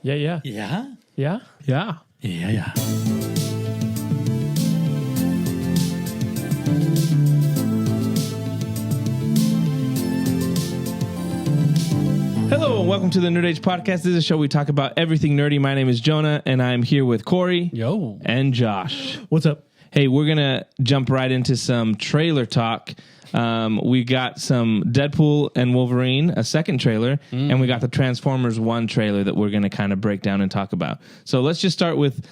Yeah. Yeah? Yeah. Yeah. Yeah. Hello and welcome to the Nerd Age Podcast. This is a show we talk about everything nerdy. My name is Jonah, and I'm here with Corey Yo. and Josh. What's up? Hey, we're going to jump right into some trailer talk. We got some Deadpool and Wolverine, a second trailer, and we got the Transformers 1 trailer that we're going to kind of break down and talk about. So let's just start with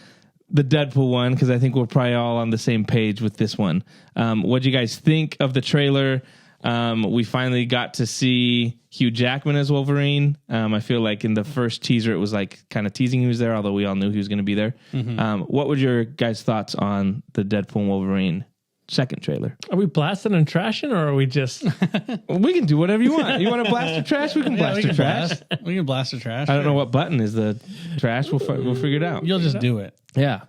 the Deadpool one, because I think we're probably all on the same page with this one. What do you guys think of the trailer? We finally got to see Hugh Jackman as Wolverine. I feel like in the first teaser, it was like kind of teasing he was there, although we all knew he was going to be there. What were your guys' thoughts on the Deadpool and Wolverine second trailer? Are we blasting and trashing, or are we just? We can do whatever you want. You want to blast your trash? We can blast your trash. We can blast the trash. I don't know what button is the trash. We'll figure it out. You'll just do it. Yeah.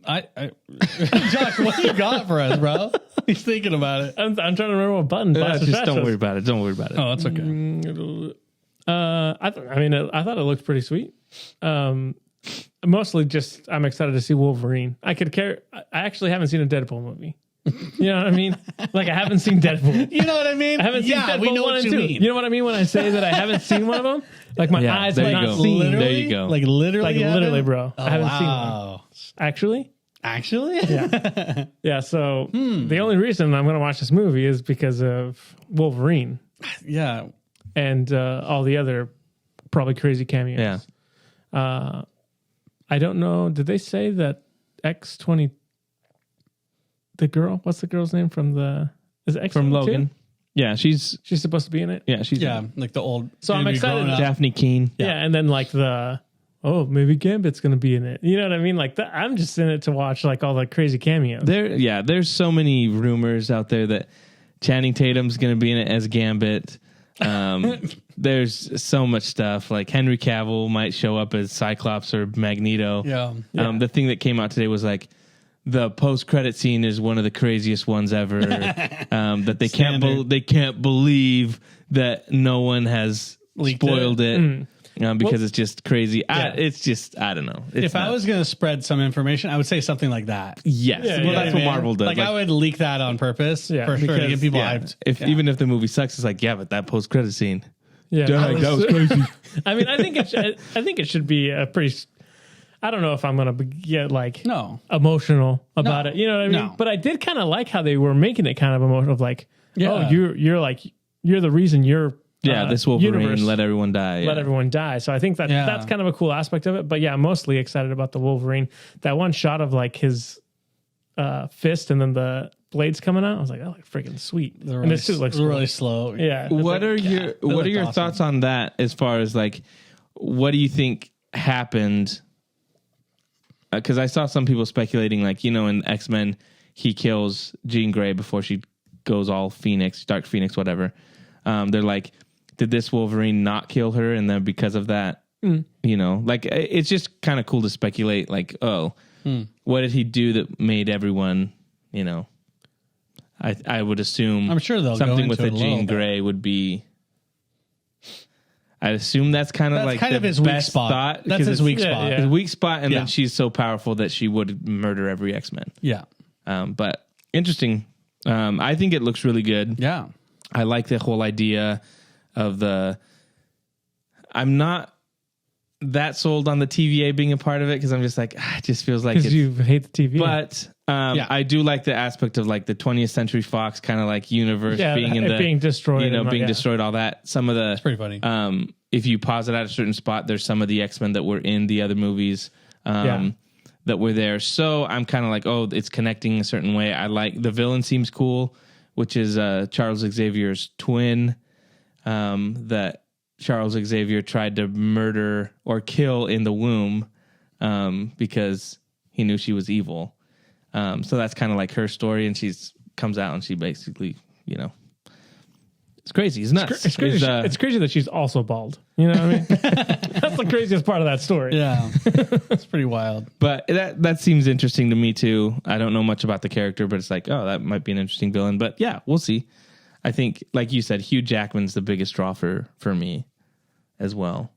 Josh, what you got for us, bro? He's thinking about it. I'm trying to remember what button. Blast or Just trash don't was. worry about it. Don't worry about it. Oh, that's okay. I thought it looked pretty sweet. Mostly just I'm excited to see Wolverine. I actually haven't seen a Deadpool movie. You know what I mean? Like, I haven't seen Deadpool. You know what I mean? I haven't seen Deadpool we know 1 what and you 2. mean. You know what I mean when I say that I haven't seen one of them? Like, my Yeah, eyes there have you not go. seen. There you go. Like literally, Like, literally, bro. I haven't seen one. Wow. Actually? Actually? Yeah. Yeah, so the only reason I'm going to watch this movie is because of Wolverine Yeah. and all the other probably crazy cameos. Yeah. I don't know. Did they say that X20, the girl, what's the girl's name from the, is it X From Logan. Yeah, she's supposed to be in it? she's Like the old. So I'm excited. Daphne Keene. Yeah. And then like maybe Gambit's going to be in it. You know what I mean? Like I'm just in it to watch like all the crazy cameos. There's so many rumors out there that Channing Tatum's going to be in it as Gambit. There's so much stuff. Like Henry Cavill might show up as Cyclops or Magneto. Yeah. The thing that came out today was like the post-credit scene is one of the craziest ones ever. That they can't believe that no one has spoiled it. Because it's just crazy. It's just, I don't know. If I was going to spread some information, I would say something like that. Yes. Yeah, Well, yeah, that's what Man, Marvel does. Like I would leak that on purpose for sure to because- get people Yeah. hyped. Even if the movie sucks, it's like, yeah, but that post-credit scene. Yeah. That was crazy. I mean, I think it should be a pretty. I don't know if I'm gonna get like emotional about it. You know what I mean? No. But I did kind of like how they were making it kind of emotional. Like, Yeah. oh, you're the reason you're. This Wolverine universe let everyone die. let everyone die. So I think that's kind of a cool aspect of it. But yeah, I'm mostly excited about the Wolverine. That one shot of like his fist and then the blades coming out. I was like, oh, like freaking sweet. Really, And this suit looks really cool. slow. Yeah. What are your awesome. thoughts on that? As far as like, what do you think happened? Because I saw some people speculating, like, in Xmen, he kills Jean Grey before she goes all Phoenix, Dark Phoenix, whatever. They're like, did this Wolverine not kill her? And then because of that, like, it's just kind of cool to speculate, like, what did he do that made everyone, I would assume I'm sure they'll go something into with it a a little Jean bit. Grey would be. I assume that's kind of like kind the of his weak best spot. thought, That's 'cause his it's weak spot. yeah. his weak spot, and Yeah. then she's so powerful that she would murder every X-Men. Yeah. But interesting. I think it looks really good. Yeah. I like the whole idea of I'm not that sold on the TVA being a part of it because I'm just like, it just feels like Because you hate the TV. But I do like the aspect of like the 20th Century Fox kind of like universe being in being destroyed. being destroyed, all that. Some of the It's pretty funny. if you pause it at a certain spot, there's some of the X-Men that were in the other movies that were there. So I'm kind of like, oh, it's connecting a certain way. I like the villain seems cool, which is Charles Xavier's twin that Charles Xavier tried to murder or kill in the womb because he knew she was evil. So that's kind of like her story, and she's comes out and she basically, it's crazy. It's nuts. It's crazy. It's crazy that she's also bald. You know what I mean? That's the craziest part of that story. Yeah. It's pretty wild. But that seems interesting to me too. I don't know much about the character, but it's like, oh, that might be an interesting villain. But yeah, we'll see. I think, like you said, Hugh Jackman's the biggest draw for me as well.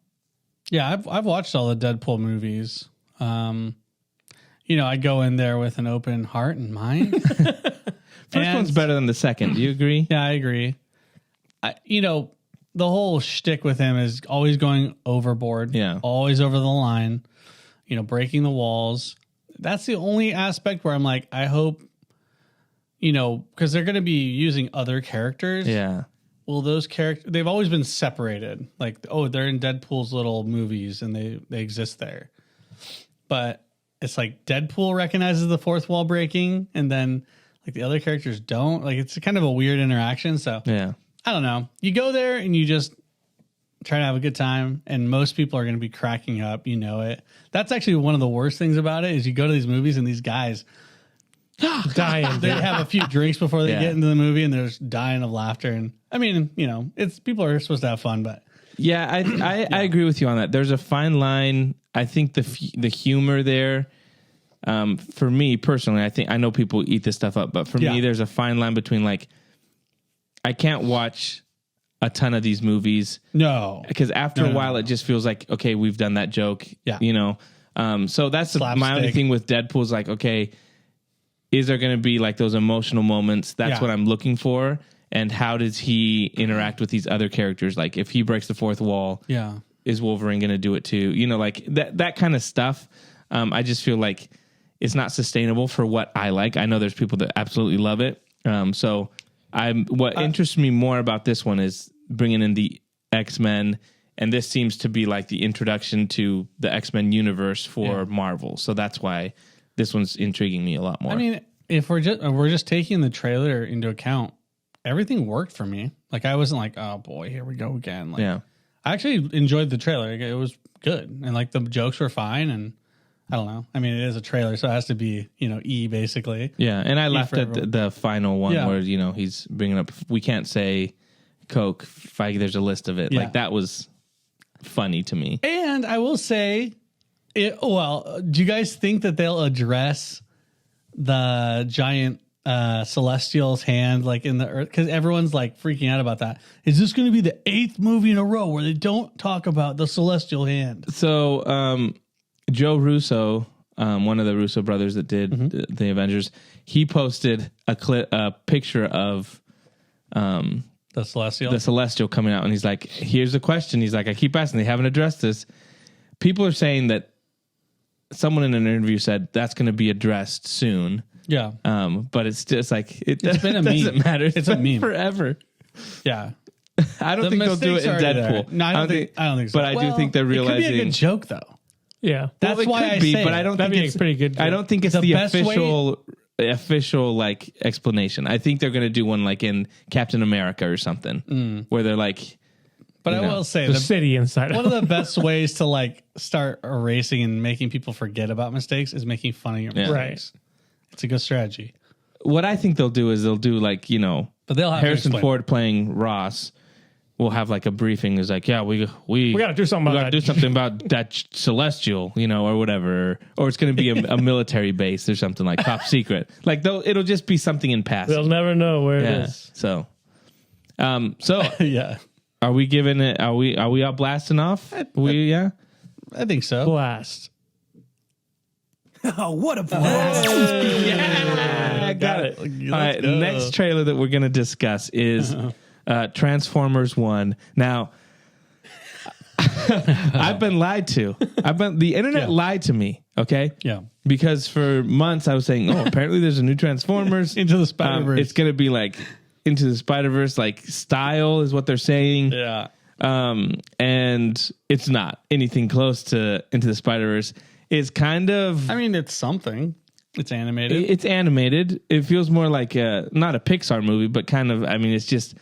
Yeah, I've watched all the Deadpool movies. I go in there with an open heart and mind. First one's better than the second. Do you agree? Yeah, I agree. The whole shtick with him is always going overboard. Yeah. Always over the line, breaking the walls. That's the only aspect where I'm like, I hope, because they're going to be using other characters. Yeah. Well, those characters, they've always been separated. Like, they're in Deadpool's little movies and they exist there. But it's like Deadpool recognizes the fourth wall breaking and then like the other characters don't. Like, it's kind of a weird interaction. So, Yeah. I don't know. You go there and you just try to have a good time, and most people are going to be cracking up. You know it. That's actually one of the worst things about it is you go to these movies and these guys dying. they have a few drinks before they Yeah. get into the movie and they're just dying of laughter. And I mean, it's people are supposed to have fun, but Yeah, I agree with you on that. There's a fine line. I think the humor there, for me personally, I know people eat this stuff up, but for me, there's a fine line between like, I can't watch a ton of these movies. no. Because after a while, it just feels like, okay, we've done that joke. Yeah. So that's my only Slapstick. thing with Deadpool is like, okay, is there going to be like those emotional moments? That's what I'm looking for. And how does he interact with these other characters? Like if he breaks the fourth wall, Yeah. is Wolverine going to do it too? Like that kind of stuff. I just feel like it's not sustainable for what I like. I know there's people that absolutely love it. So what interests me more about this one is bringing in the Xmen, and this seems to be like the introduction to the Xmen universe for Marvel. So that's why this one's intriguing me a lot more. I mean, if we're just taking the trailer into account, everything worked for me. Like I wasn't like, oh boy, here we go again. Like, yeah. I actually enjoyed the trailer. Like, it was good, and like the jokes were fine. And I don't know. I mean, it is a trailer, so it has to be E basically. Yeah, and I laughed for at the final one where he's bringing up, we can't say Coke. There's a list of it. Yeah. Like that was funny to me. And I will say, do you guys think that they'll address the giant celestial's hand like in the earth? Because everyone's like freaking out about that. Is this going to be the 8th movie in a row where they don't talk about the celestial hand? So Joe Russo, one of the Russo brothers that did the Avengers, he posted a picture of The celestial. coming out, and he's like, here's the question. He's like, I keep asking, they haven't addressed this. People are saying that someone in an interview said that's going to be addressed soon. Yeah. But it's just like it's been a doesn't meme. matter. It's a meme Forever. Yeah. I don't think they'll do it in mistakes are there. Deadpool. No, I don't think so. But I do think they're realizing it could be a good joke though. Yeah. That's it why could I be, say but it. I don't That'd think be it's a pretty good. I don't think it's The the best official like explanation. I think they're going to do one like in Captain America or something where they're like, But I know, will say the city inside. one of the best ways to like start erasing and making people forget about mistakes is making fun of your mistakes. Right. It's a good strategy. what I think they'll do is they'll do like, But they'll have Harrison to explain. Ford playing Ross will have like a briefing. Is like, yeah, we got to do something we about got to do that. something about that celestial, or whatever, or it's going to be a military base or something like top secret. Like it'll just be something in passing. They'll never know where it Yeah. is. So Yeah, are we giving it? Are we out blasting off? Yeah. I think so. Blast. Oh, what a blast. I got it. All right, go. next trailer that we're going to discuss is Transformers 1. Now, I've been lied to. The internet lied to me, okay? Yeah. Because for months I was saying, apparently there's a new Transformers. Into the Spider-Verse. It's going to be like Into the Spider-Verse, like style is what they're saying. Yeah. And it's not anything close to Into the Spider-Verse. It's kind of... I mean, it's something. It's animated. It's animated. It feels more like not a Pixar movie, but kind of. I mean, it's just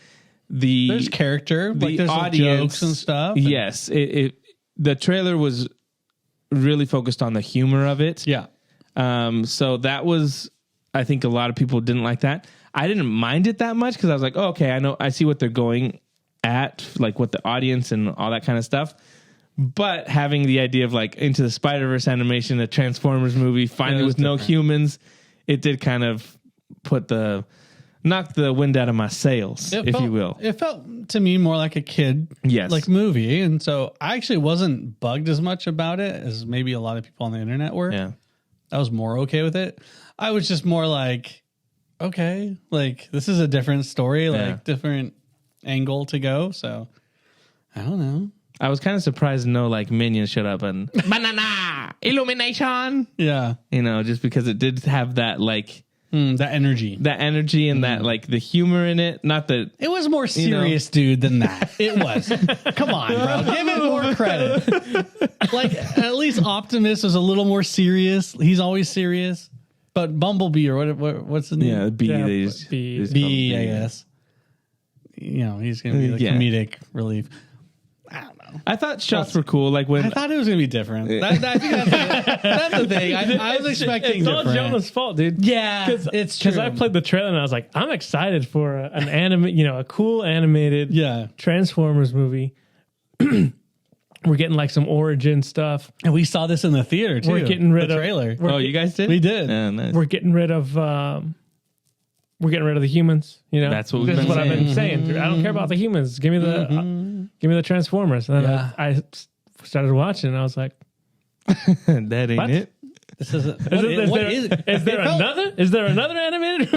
there's character, the like there's audience jokes and stuff. Yes, the trailer was really focused on the humor of it. Yeah. So that was, I think, a lot of people didn't like that. I didn't mind it that much because I was like, oh, okay, I see what they're going at, like what the audience and all that kind of stuff. But having the idea of like Into the Spider-Verse animation, a Transformers movie, finally with no humans, it did kind of put the knocked the wind out of my sails, you will. It felt to me more like a kid like movie. And so I actually wasn't bugged as much about it as maybe a lot of people on the internet were. Yeah. I was more okay with it. I was just more like, okay, like this is a different story, like different angle to go. So I don't know. I was kind of surprised no like minions showed up and banana illumination. Yeah. You know, just because it did have that like that energy and that like the humor in it. Not that it was more serious, dude, than that. It was. Come on, bro. Give it more credit. Like at least Optimus was a little more serious. He's always serious. But Bumblebee or what's his name? Yeah, B. Yeah, They just, B. just B, call I him B. guess. You know, he's going to be the comedic relief. I don't know. I thought shots were cool. Like when I thought it was going to be different. I think that's the thing. I was expecting it's all different. Jonah's fault, dude. Yeah, it's true. Because I played the trailer and I was like, I'm excited for an a cool animated Transformers movie. We're getting like some origin stuff. And we saw this in the theater too. We're getting rid the of trailer. oh, you guys did? We did. Yeah, nice. We're getting rid of the humans. You know, That's what we've this is been what I've been saying. saying. I don't care about the humans. Give me the Transformers. And then I started watching. And I was like, that ain't what? it. This isn't. Is there another? Is there another animated?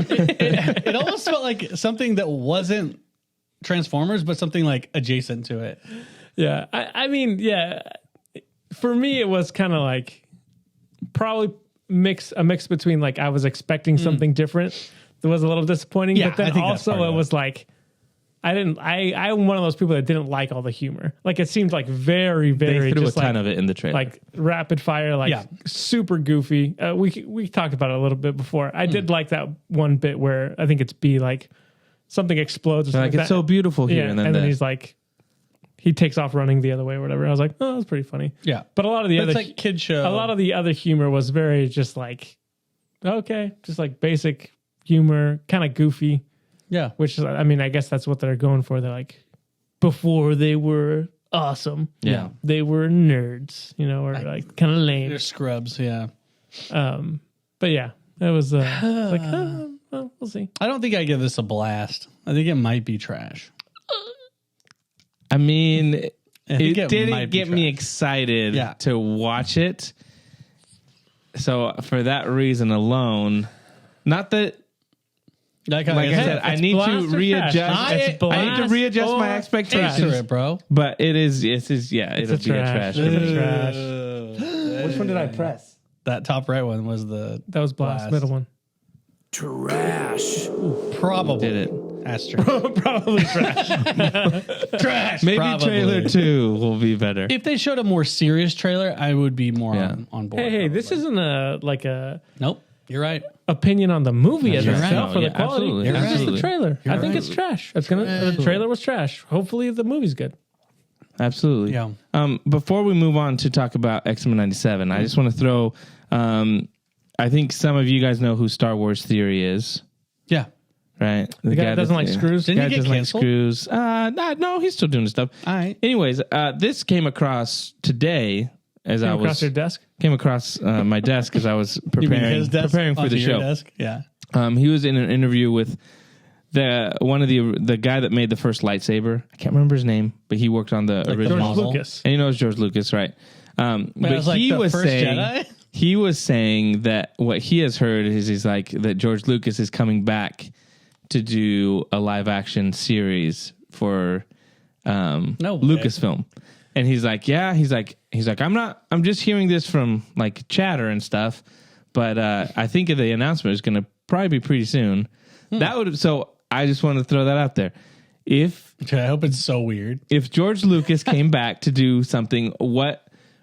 It almost felt like something that wasn't Transformers, but something like adjacent to it. Yeah, I mean, yeah. For me, it was kind of like probably a mix between like I was expecting something different that was a little disappointing, Yeah, but then I think that's also part it of was like I'm one of those people that didn't like all the humor. Like it seemed like very, very They threw just a ton like, of it in the trailer. like rapid fire, like super goofy. We talked about it a little bit before. I did like that one bit where I think it's B, like something explodes. Or something like it's so beautiful here, yeah, and then he's like, he takes off running the other way or whatever. I was like, oh, that's pretty funny. Yeah, but a lot of the other like kid show. A lot of the other humor was very just like, okay, just like basic humor, kind of goofy. Yeah, which is, I mean, I guess that's what they're going for. They're like, before they were awesome. Yeah. They were nerds, you know, or like kind of lame. They're scrubs. Yeah. But yeah, it was like, well, we'll see. I don't think I give this a blast. I think it might be trash. I mean, it didn't might be get me trash. excited to watch it. So for that reason alone, not that, like I said, I need to readjust. I need to readjust my Answer expectations, it, bro. but it'll be a trash. Which one did I press? That top right one was That was blast. Middle one. Trash. probably Did it? asterisk. Probably trash. Trash. Maybe probably. trailer 2 will be better. If they showed a more serious trailer, I would be more on board. Hey, this isn't a Nope. You're right. opinion on the movie as You're itself right. for the Yeah, quality. absolutely. It's just Absolutely. the trailer. I think right. it's trash. The trailer was trash. Hopefully the movie's good. Absolutely. Yeah. Before we move on to talk about Xmen 97, I just want to throw. I think some of you guys know who Star Wars Theory is, Yeah. right? The guy that doesn't like screws. Didn't Guy he get doesn't like canceled? screws. No, he's still doing stuff. All right. Anyways, this came across today as I Across was your desk. came across my desk as I was You mean preparing his desk preparing for onto the your show. desk? Yeah. He was in an interview with the guy that made the first lightsaber. I can't remember his name, but he worked on the original. George model. Lucas. And he knows George Lucas, right? But it was like he the was first saying Jedi? he was saying that what he has heard is he's like that George Lucas is coming back to do a live action series for No way. Lucasfilm. And he's like, I'm just hearing this from like chatter and stuff, but I think the announcement is going to probably be pretty soon. So I just want to throw that out there. If I hope it's so weird. if George Lucas came back to do something, what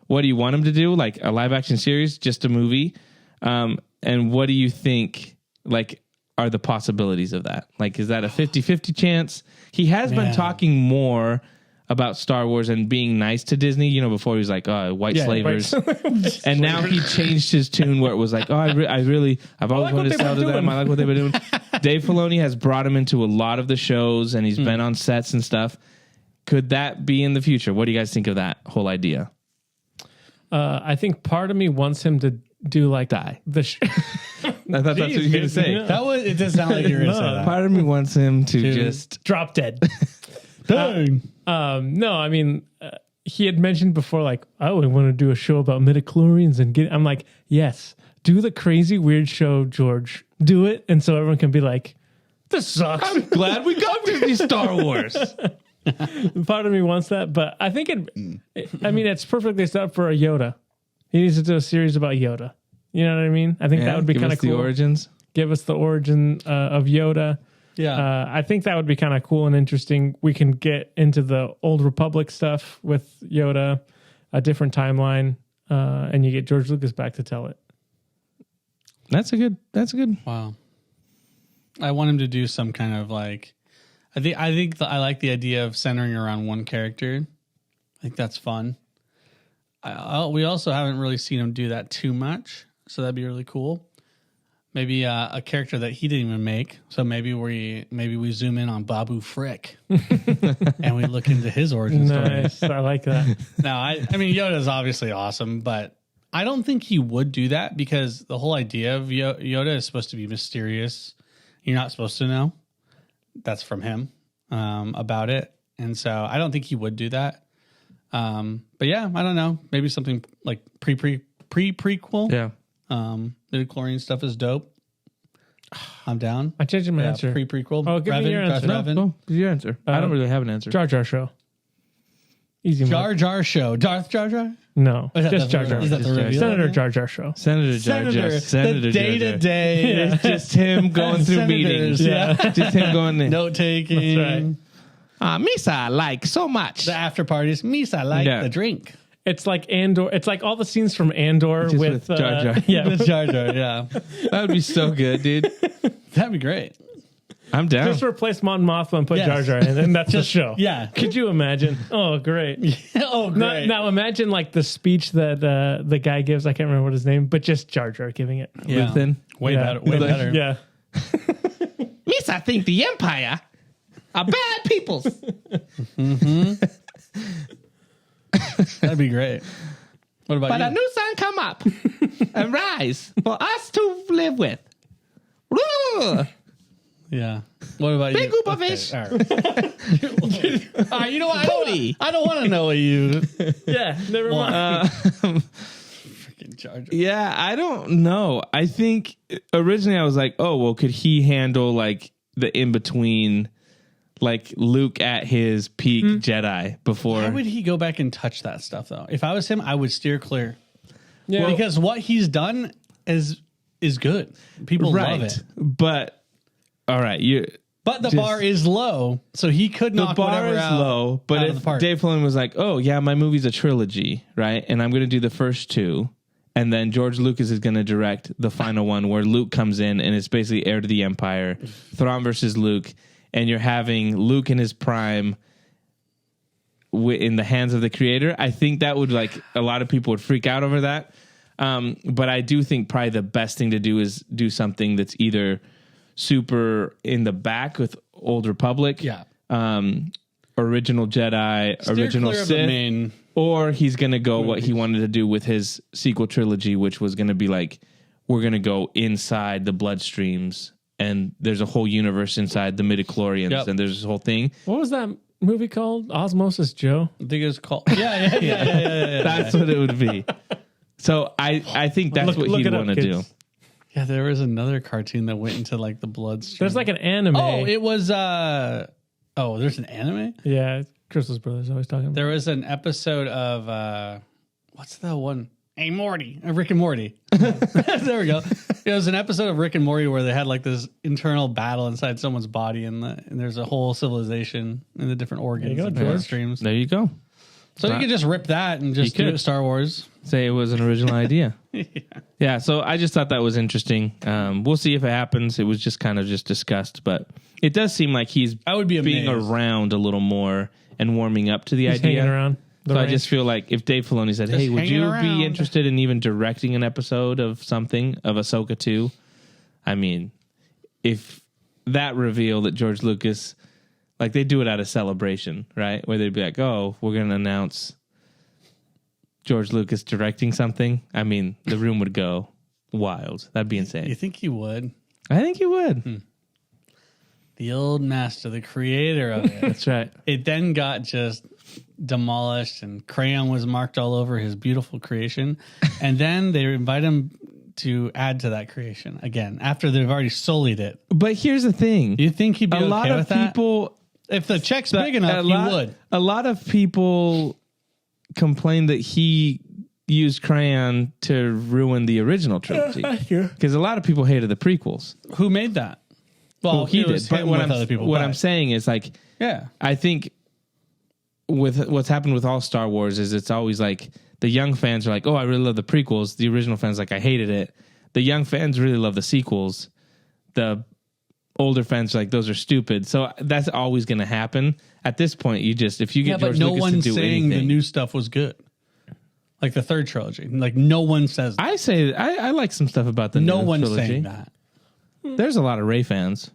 do you want him to do? Like a live action series, just a movie? And what do you think like are the possibilities of that? Like, is that a 50-50 chance? He has been talking more about Star Wars and being nice to Disney. You know, before he was like, white slavers. And now he changed his tune where it was like, I've always wanted to sell to them. I like what they've been doing. Dave Filoni has brought him into a lot of the shows and he's been on sets and stuff. Could that be in the future? What do you guys think of that whole idea? I think part of me wants him to do like Die. I thought that's what you were going to say. That was. It does sound like you're going to say that. Part of me wants him to just drop dead. Dang. No, I mean, he had mentioned before, like, oh, we want to do a show about midichlorians and get. I'm like, yes, do the crazy weird show, George. Do it, and so everyone can be like, this sucks. I'm glad we got to these Star Wars. Part of me wants that, but I think I mean, it's perfectly set up for a Yoda. He needs to do a series about Yoda. You know what I mean? I think that would be kind of cool. The origins. Give us the origin of Yoda. Yeah. I think that would be kind of cool and interesting. We can get into the Old Republic stuff with Yoda, a different timeline, and you get George Lucas back to tell it. That's a good. Wow. I want him to do some kind of like. I think I like the idea of centering around one character. I think that's fun. We also haven't really seen him do that too much, so that'd be really cool. Maybe a character that he didn't even make. So maybe we zoom in on Babu Frick and we look into his origin story. Nice, I like that. Now, I mean, Yoda's obviously awesome, but I don't think he would do that because the whole idea of Yoda is supposed to be mysterious. You're not supposed to know. That's from him about it, and so I don't think he would do that. But yeah, I don't know. Maybe something like prequel. Yeah. Midichlorian stuff is dope. I'm down. I changed my answer. Prequel. Oh, give me your answer. No, your answer. I don't really have an answer. Jar Jar show. Easy. Jar Jar show. Darth Jar Jar. No, Is that just the- Jar Jar. is that the reveal? Senator Jar Jar show. Senator Jar Jar. The day to day. It's just him going through meetings. Yeah. Just him going in. Note taking. That's right. Misa like so much. The after parties. Misa like Yeah. the drink. It's like Andor. It's like all the scenes from Andor Just with with Jar Jar. Yeah, With Jar Jar. Yeah. That would be so good, dude. That'd be great. I'm down. just replace Mon Mothma and put Yes. Jar Jar in, and that's the show. Yeah. Could you imagine? Oh, great. Oh, great. Now imagine like the speech that the guy gives. I can't remember what his name, but just Jar Jar giving it. Yeah. Luthen. Way Yeah. better. Way better. Yeah. Misa think the Empire are bad peoples. That'd be great. What about But you? a new sun come up and rise for us to live with. Woo! Yeah. What about you? Big group of Okay, fish. all right. All right, you know what? Cody. I don't want to know what you. Yeah. Never mind. Freaking Jar Jar. Yeah, I don't know. I think originally I was like, oh, well, could he handle like the in between, like Luke at his peak Jedi before? Why would he go back and touch that stuff though? If I was him, I would steer clear. Yeah. Because what he's done is good. People love it. But all right, But the Just- bar is low, so he could the knock bar whatever is out, low. But out of if the park. Dave Filoni was like, oh yeah, my movie's a trilogy, right? And I'm going to do the first two. And then George Lucas is going to direct the final one where Luke comes in and it's basically heir to the Empire, Thrawn versus Luke. And you're having Luke in his prime in the hands of the creator. I think that would like a lot of people would freak out over that. But I do think probably the best thing to do is do something that's either super in the back with Old Republic, Yeah. original Jedi, Steer original clear of the Sith, main. or he's going to go what he wanted to do with his sequel trilogy, which was going to be like, we're going to go inside the bloodstreams, and there's a whole universe inside the midichlorians, Yep. and there's this whole thing. What was that movie called? Osmosis Joe. I think it's called. Yeah. That's what it would be. So I think that's Look what he'd it up, want to do. kids. Yeah, there was another cartoon that went into like the bloodstream. There's like an anime. Oh, it was there's an anime? Yeah, Crystal's Brothers always talking about. There was an episode of what's the one? Hey Morty. Rick and Morty. There we go. It was an episode of Rick and Morty where they had like this internal battle inside someone's body and there's a whole civilization and the different organs There you and go, George. bloodstreams. There you go. So you could just rip that and just You do could. it Star Wars. Say it was an original idea. Yeah, so I just thought that was interesting. We'll see if it happens. It was just kind of just discussed, but it does seem like he's I would be being amazed. around a little more and warming up to the He's hanging idea. around. the So I ranch. just feel like if Dave Filoni said, "Hey, would hanging you around." be interested in even directing an episode of something of Ahsoka 2?" I mean, if that reveal that George Lucas, like they do it out of celebration, right? Where they'd be like, "Oh, we're going to announce George Lucas directing something." I mean, the room would go wild. That'd be You insane. think he would? I think he would. The old master, the creator of it. That's right. It then got just demolished and crayon was marked all over his beautiful creation. And then they invite him to add to that creation again after they've already sullied it. But here's the thing. Do you think he'd be A okay lot of with that? people... If the check's big enough, he would. A lot of people complain that he used crayon to ruin the original trilogy. Because a lot of people hated the prequels. Who made that? Well, He it was did. But him with other people. what but- I'm saying is like, yeah. I think with what's happened with all Star Wars is it's always like the young fans are like, oh, I really love the prequels. The original fans like, I hated it. The young fans really love the sequels. The older fans are like, those are stupid. So that's always going to happen. At this point, you just, if you get Yeah, George but no Lucas to one's do saying anything. the new stuff was good. Like the third trilogy. Like no one says that. I say, I like some stuff about the No new one's trilogy. saying that. There's a lot of Rey fans.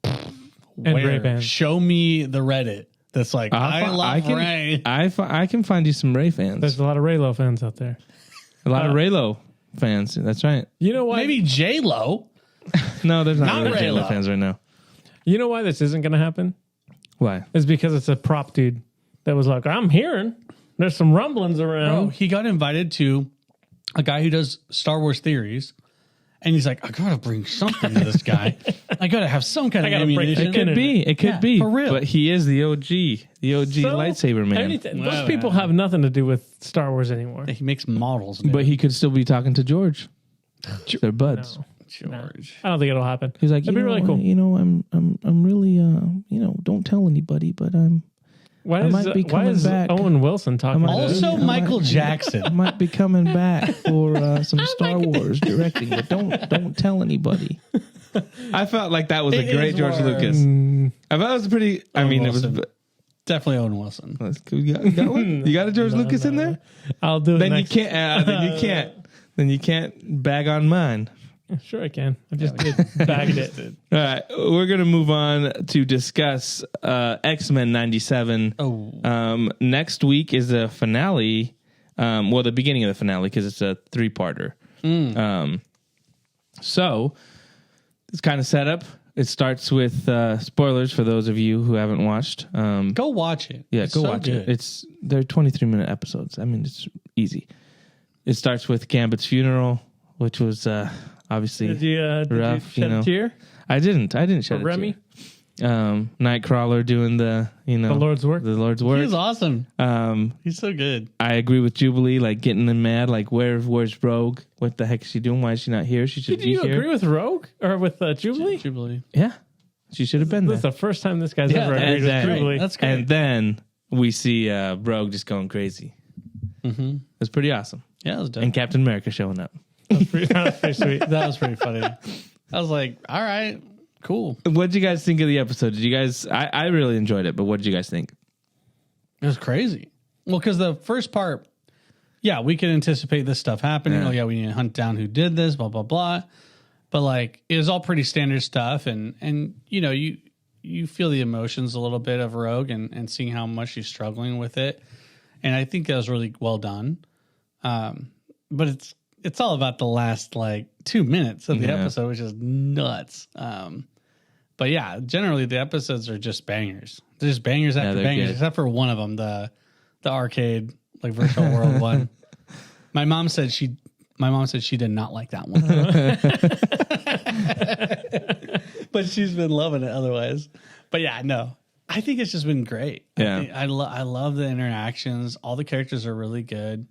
And Where? Ray-Ban. Show me the Reddit that's like, I love Ray. I can find you some Rey fans. There's a lot of Raylo fans out there. A lot of Raylo fans. That's right. You know why? Maybe J-Lo. No, there's not, Not really Raylo. Raylo fans right now. You know why this isn't going to happen? Why? It's because it's a prop dude that was like, I'm hearing there's some rumblings around. Bro, he got invited to a guy who does Star Wars theories. And he's like, I gotta bring something to this guy. I gotta have some kind of gotta break ammunition. the kid in. It could Yeah, be. for real. But he is the OG So, lightsaber man. Those Wow, people yeah. have nothing to do with Star Wars anymore. He makes models. Now. But he could still be talking to George. They're buds. No. George. I don't think it'll happen. He's like, That'd be really cool. I'm really, don't tell anybody, but Why I is, might be why coming is back. Owen Wilson talking I might- about Also, I might- Michael I Jackson. might be coming back for some Star Wars directing, but don't tell anybody. I felt like that was It a great is George more- Lucas. I thought it was pretty. I Owen mean, Wilson. it was. Definitely Owen Wilson. You got one? You got a George Lucas in there? I'll do it Then next. you can't. Then you can't. Then you can't bag on mine. Sure I can. I just did bagged it. All right, we're gonna move on to discuss Xmen '97. Oh. Next week is the finale. Well, the beginning of the finale because it's a 3-parter. So it's kind of set up. It starts with spoilers for those of you who haven't watched. Go watch it. Yeah, It's go so watch good. it. They're 23-minute episodes. I mean, it's easy. It starts with Gambit's funeral, which was obviously Did you rough. shed a tear? I didn't shed a Remy? tear. Nightcrawler doing the The Lord's work? The Lord's work. He's awesome. He's so good. I agree with Jubilee, like getting them mad, like where's Rogue? What the heck is she doing? Why is she not here? She should Did be you here. agree with Rogue? Or with Jubilee? Jubilee. Yeah, she should have been This is there. the first time this guy's Yeah, ever and agreed with then- Jubilee. That's great. And then we see Rogue just going crazy. Mm-hmm. It's pretty awesome. Yeah, that was dope. And Captain America showing up. That's pretty sweet. That was pretty funny. I was like, all right, cool. What did you guys think of the episode? Did you guys? I really enjoyed it, but what did you guys think? It was crazy. Well, because the first part, yeah, we could anticipate this stuff happening. Yeah. Oh, yeah, we need to hunt down who did this, blah, blah, blah. But like, it was all pretty standard stuff. And you know, you feel the emotions a little bit of Rogue and seeing how much she's struggling with it. And I think that was really well done. But it's all about the last like 2 minutes of the Yeah. episode, which is nuts. But yeah, generally the episodes are just bangers. They're just bangers after they're bangers, good. except for one of them, the arcade like virtual world one. My mom said she did not like that one, but she's been loving it otherwise. But yeah, no, I think it's just been great. Yeah. I love the interactions. All the characters are really good.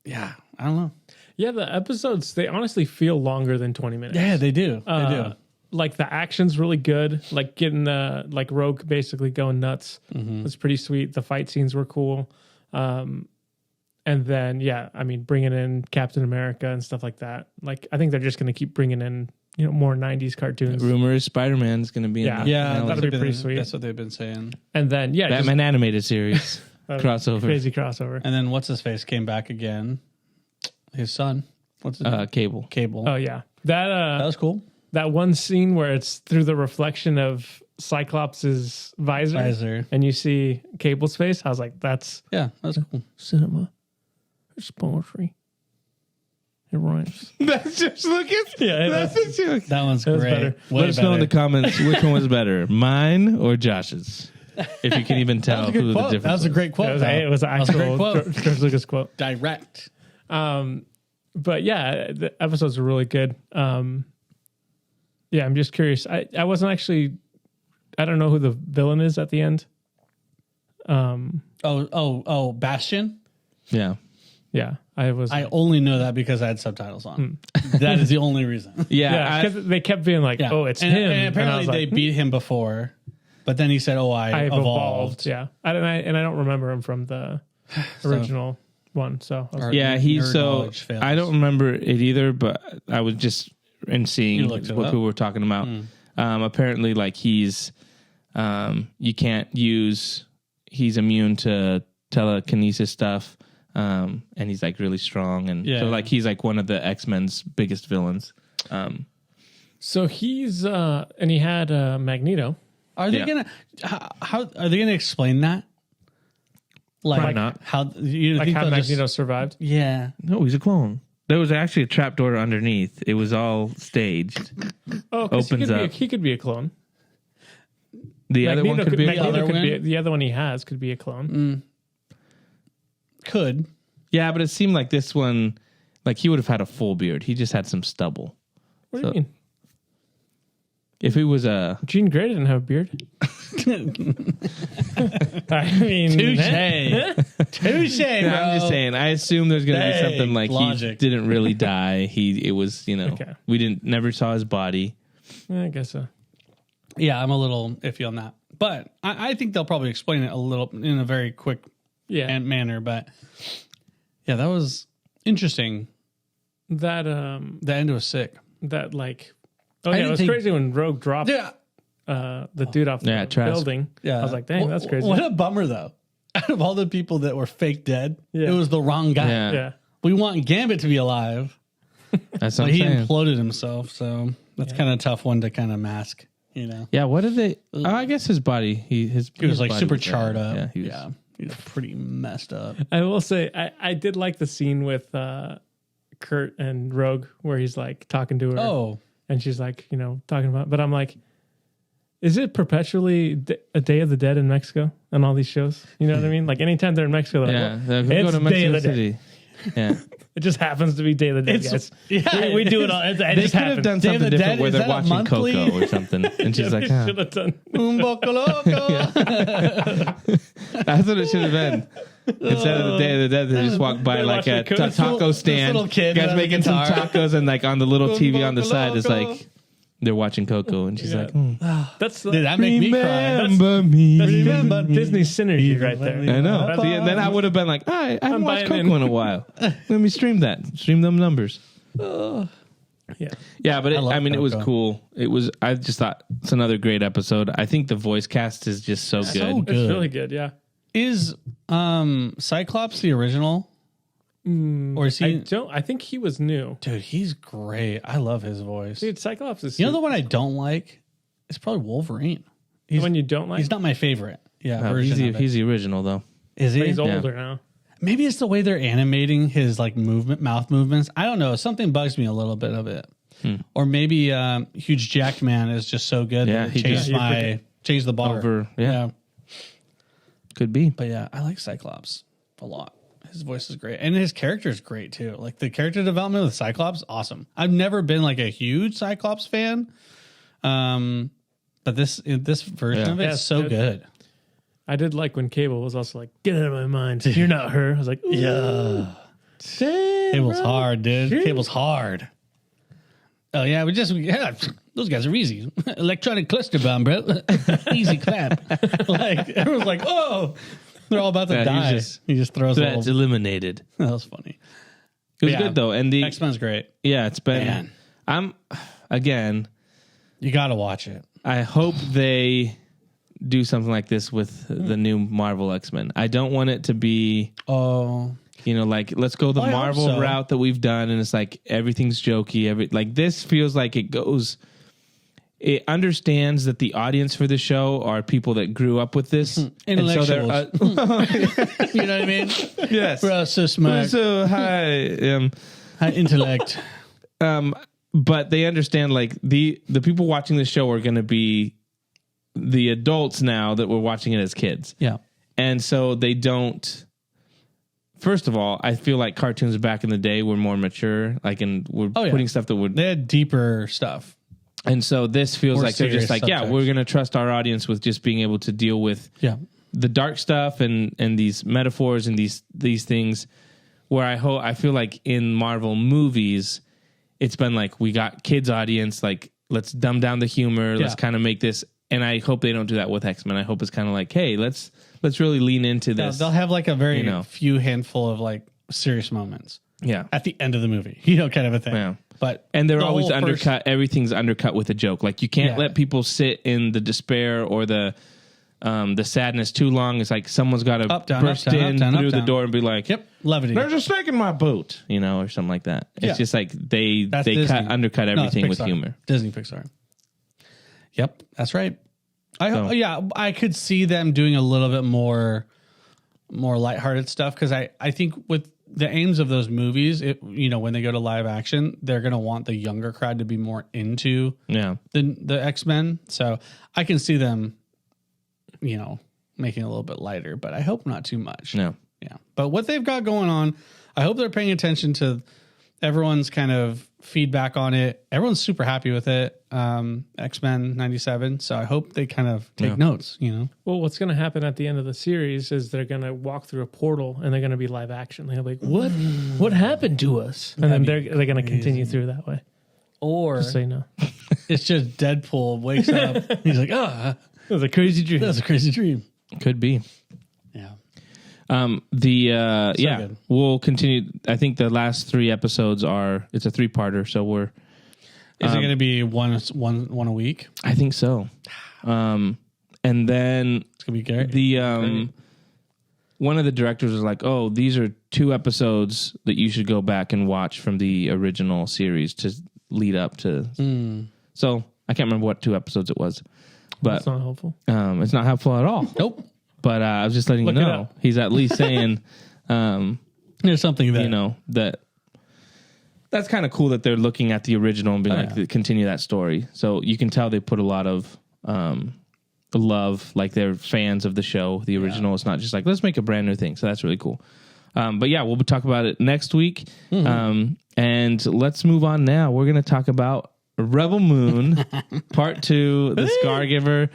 Yeah, I don't know. Yeah, the episodes, they honestly feel longer than 20 minutes. Yeah, they do. They do. Like the action's really good. Like getting like Rogue basically going nuts. It's pretty sweet. The fight scenes were cool. And then, yeah, I mean, bringing in Captain America and stuff like that. Like, I think they're just going to keep bringing in, more 90s cartoons. Rumor is Spider-Man is going to be Yeah. in the Yeah, finale. that'd be been- pretty sweet. That's what they've been saying. And then, yeah, just Batman animated series a crossover. crazy crossover. And then what's his face came back again. His son. What's his name? Cable. Cable. Oh, yeah. that That was cool. that one scene where it's through the reflection of Cyclops' visor. And you see Cable's face. I was like, that's Yeah, that's cool. cinema. It's poetry. It rhymes. That's just Lucas. Yeah, That's a joke. That one's That was great. better. Way Let us know in the better. comments which one was better, mine or Josh's. If you can even That tell was a good who the quote. difference. That was a great quote. It was an That was a great actual quote. George Lucas quote. Direct. But yeah, the episodes were really good. Yeah, I'm just curious. I wasn't actually. I don't know who the villain is at the end. Bastion. Yeah. Yeah, I was. I only know that because I had subtitles on. That is the only reason. yeah, because they kept being like, Yeah. "Oh, it's and, him." And I apparently was they like, beat him before, but then he said, "Oh, I I've evolved." Yeah, I don't remember him from the original one. So I was Or- like, Yeah, Nerd knowledge fails. I don't remember it either, but I was just in seeing You what looked it people up? were talking about. Apparently, like he's you can't use. He's immune to telekinesis stuff, and he's like really strong, and Yeah. so like he's like one of the X-Men's biggest villains. so he's and he had Magneto. Are they Yeah. gonna? How are they gonna explain that? Like Probably not. how you Like think how they'll Magneto just- survived. Yeah. No, he's a clone. There was actually a trapdoor underneath. It was all staged. Oh, 'cause Opens up. he could be a clone. The other one could be. Magneto other could one? be the other one he has could be a clone. Could. Yeah, but it seemed like this one, like he would have had a full beard. He just had some stubble. What do you mean? If he was a Jean Grey didn't have a beard. I mean, Touche, bro. I'm just saying. I assume there's going to be Dang, something like logic. he didn't really die. It was Okay. we never saw his body. I guess so. Yeah, I'm a little iffy on that, but I think they'll probably explain it a little in a very quick Yeah, manner. But yeah, that was interesting. that The end was sick. that like. Oh I yeah, it didn't was think- crazy when Rogue dropped Yeah, the dude off the Trask. building. yeah. I was like, dang, that's crazy. What a bummer, though. Out of all the people that were fake dead, Yeah. it was the wrong guy. Yeah. Yeah, We want Gambit to be alive, That's but what I'm he saying. imploded himself. So that's kind of a tough one to kind of mask. You know, Yeah, what did they? Oh, I guess his body. He he was like body super bad. charred up. Yeah, he was. He was pretty messed up. I will say I did like the scene with Kurt and Rogue where he's like talking to her. Oh, And she's like, talking about, but I'm like, is it perpetually a Day of the Dead in Mexico on all these shows? You know what I mean? Like anytime they're in Mexico, they're Yeah, like, they'll well, go it's to Day of Mexico the Dead. City. Yeah, It just happens to be Day of the Dead, guys. yeah, We do it all. It they just could have happens. done Day of something the different Dead, where is they're that a watching monthly? Coco or something, and she's like, They should have done. Un poco loco. "That's what it should have been." Instead of the Day of the Dead, they just walk by They're like a watching Coco. taco This stand. little kid Guys with a making some guitar. tacos, and like on the little TV on the Loco, side is loco. like they're watching Coco, and she's Yeah. like, That's Did that make me cry? "Remember me." That's Disney synergy right there. I know. That's- See, and then I would have been like, I haven't watched buying Coco in. in a while. Let me stream that. Stream them numbers. Yeah. Yeah, but love it was Coco. cool. It was. I just thought it's another great episode. I think the voice cast is just so good. So It's good. really good. Yeah. Is Cyclops the original? Or is he? I think he was new. Dude, he's great. I love his voice. Dude, Cyclops is You know the one I don't like? It's probably Wolverine. the one you don't like? He's not my favorite. Yeah, No, version of it. he's the original though. Is he? But he's Yeah. older now. Maybe it's the way they're animating his like mouth movements. I don't know. Something bugs me a little bit of it. Or maybe Huge Jacked Man is just so good Yeah, that he it changed just- changed the bar. Over, yeah. Could be. But yeah, I like Cyclops a lot. His voice is great. And his character is great too. Like the character development with Cyclops, awesome. I've never been like a huge Cyclops fan. But this version Yeah. of it Yeah, is it's so good. good. I did like when Cable was also like, "Get out of my mind. You're not her." I was like, Yeah. "Damn, Cable's bro." hard, dude. Jeez. Cable's hard. Oh yeah, those guys are easy. Electronic cluster bomb, bro. Easy clap. Like everyone's like, oh, they're all about to Yeah, die. He just throws a That's little. eliminated. That was funny. It was Yeah. good though, and the X-Men's great. it's been. Man. I'm again. You got to watch it. I hope they do something like this with the new Marvel X-Men. I don't want it to be, Oh, like let's go the I hope Marvel so. route that we've done, and it's like everything's jokey. Like this feels like it goes. It understands that the audience for the show are people that grew up with this, and so they're Intellectuals. You know what I mean? yes. Bro, so smart. So hi, High intellect. But they understand like the people watching the show are going to be the adults now that were watching it as kids. Yeah. And so they don't. First of all, I feel like cartoons back in the day were more mature, like, and we're putting stuff that would. They had deeper stuff. And so this feels More like they're just like, serious yeah, we're going to trust our audience with just being able to deal with the dark stuff and these metaphors and these things. Where I feel like in Marvel movies, it's been like, we got kids audience, like, let's dumb down the humor, let's kind of make this. And I hope they don't do that with X-Men. I hope it's kind of like, hey, let's really lean into this. They'll have like a very few handful of like serious moments. Yeah. At the end of the movie, kind of a thing. Yeah. And they're always undercut. Everything's undercut with a joke. Like, you can't let people sit in the despair or the sadness too long. It's like someone's got to burst in through the door and be like, "Yep, levity. There's a snake in my boot," or something like that. It's just like they undercut everything with humor. Disney Pixar. Yep, that's right. I could see them doing a little bit more lighthearted stuff, because I think with the aims of those movies, when they go to live action, they're going to want the younger crowd to be more into the X-Men. So I can see them, making it a little bit lighter, but I hope not too much. No. Yeah. But what they've got going on, I hope they're paying attention to everyone's kind of feedback on it. Everyone's super happy with it. X-Men 97. So I hope they kind of take notes, Well, what's going to happen at the end of the series is they're going to walk through a portal and they're going to be live action. They're like, what happened to us? And then they're going to continue through that way. Or just say no. It's just Deadpool wakes up. He's like, that was a crazy dream. That was a crazy dream. Could be. Yeah. Good. We'll continue. I think the last 3 episodes it's a 3-parter. So is it going to be one a week? I think so. And then it's going to be great. One of the directors was like, "Oh, these are 2 episodes that you should go back and watch from the original series to lead up to." So I can't remember what 2 episodes it was, but it's not helpful. It's not helpful at all. Nope. But I was just letting you know. He's at least saying, there's something that that's kind of cool that they're looking at the original and being continue that story. So you can tell they put a lot of love, like they're fans of the show. The original is not just like, let's make a brand new thing. So that's really cool. But yeah, we'll talk about it next week. And let's move on now. We're going to talk about Rebel Moon Part 2, The Scargiver.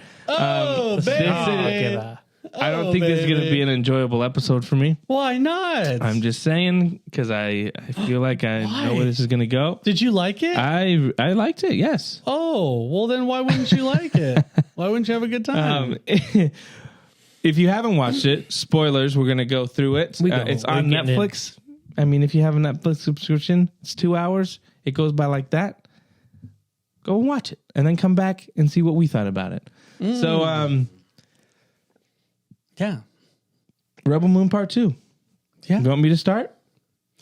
I don't think this is going to be an enjoyable episode for me. Why not? I'm just saying, because I feel like I know where this is going to go. Did you like it? I liked it, yes. Oh, well then why wouldn't you like it? Why wouldn't you have a good time? If you haven't watched it, spoilers, we're going to go through it. It's on Netflix. I mean, if you have a Netflix subscription, it's 2 hours. It goes by like that. Go and watch it and then come back and see what we thought about it. So, yeah. Rebel Moon Part 2. Yeah. You want me to start?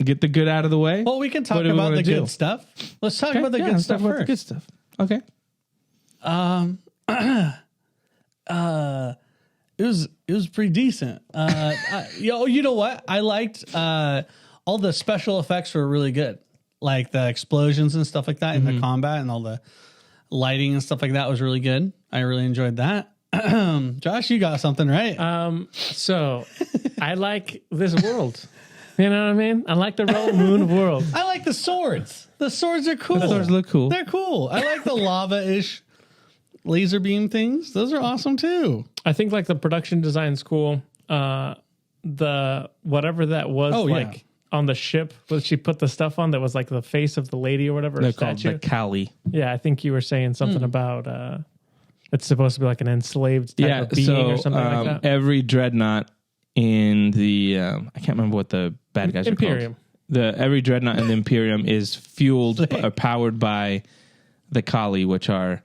Get the good out of the way? Well, we can talk about the good stuff. Let's talk about the good stuff first. The good stuff. Okay. It was pretty decent. You know what? I liked all the special effects were really good. Like the explosions and stuff like that in the combat, and all the lighting and stuff like that was really good. I really enjoyed that. Josh, you got something, right? So I like this world. You know what I mean? I like the Rebel Moon world. I like the swords. The swords are cool. The swords look cool. They're cool. I like the lava-ish laser beam things. Those are awesome too. I think like the production design's cool. The whatever that was on the ship that she put the stuff on that was like the face of the lady or whatever. They're called the Kali. Yeah, I think you were saying something about it's supposed to be like an enslaved type of being or something like that. Every dreadnought in the I can't remember what the bad guys Imperium. are called. Every dreadnought in the Imperium is fueled or powered by the Kali, which are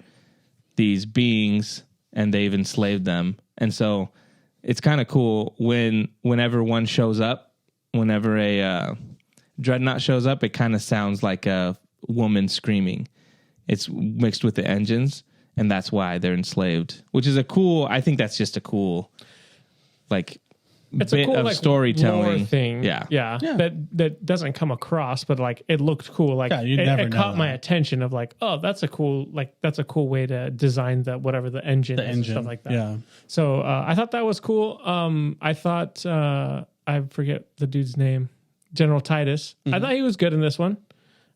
these beings, and they've enslaved them. And so it's kind of cool whenever one shows up. Whenever a dreadnought shows up, it kind of sounds like a woman screaming. It's mixed with the engines, and that's why they're enslaved. Which is I think that's just a cool, like, it's bit a cool of like storytelling lore thing. Yeah. Yeah. That doesn't come across, but like it looked cool. Like Yeah, you'd never it know caught my that. attention of like, oh, that's a cool way to design the whatever the engine is and stuff like that. Yeah. So I thought that was cool. I thought I forget the dude's name, General Titus. I thought he was good in this one.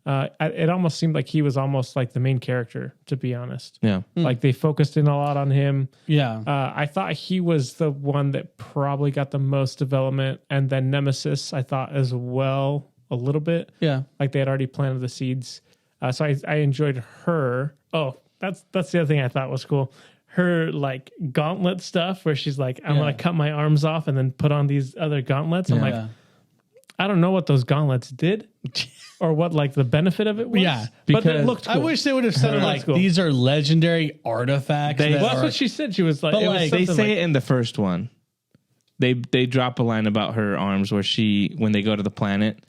It almost seemed like he was almost like the main character, to be honest. Yeah. Like they focused in a lot on him. Yeah. I thought he was the one that probably got the most development, and then Nemesis I thought as well a little bit. Yeah. Like they had already planted the seeds. So I enjoyed her. Oh, that's the other thing I thought was cool. Her like gauntlet stuff where she's like, I'm gonna cut my arms off and then put on these other gauntlets. I'm like, I don't know what those gauntlets did or what like the benefit of it was. Yeah, but it because looked cool. I wish they would have said like cool. these are legendary artifacts. They- that Well, that's are- what she said. She was like, But, it was like, They something say like, it in the first one. They drop a line about her arms where when they go to the planet,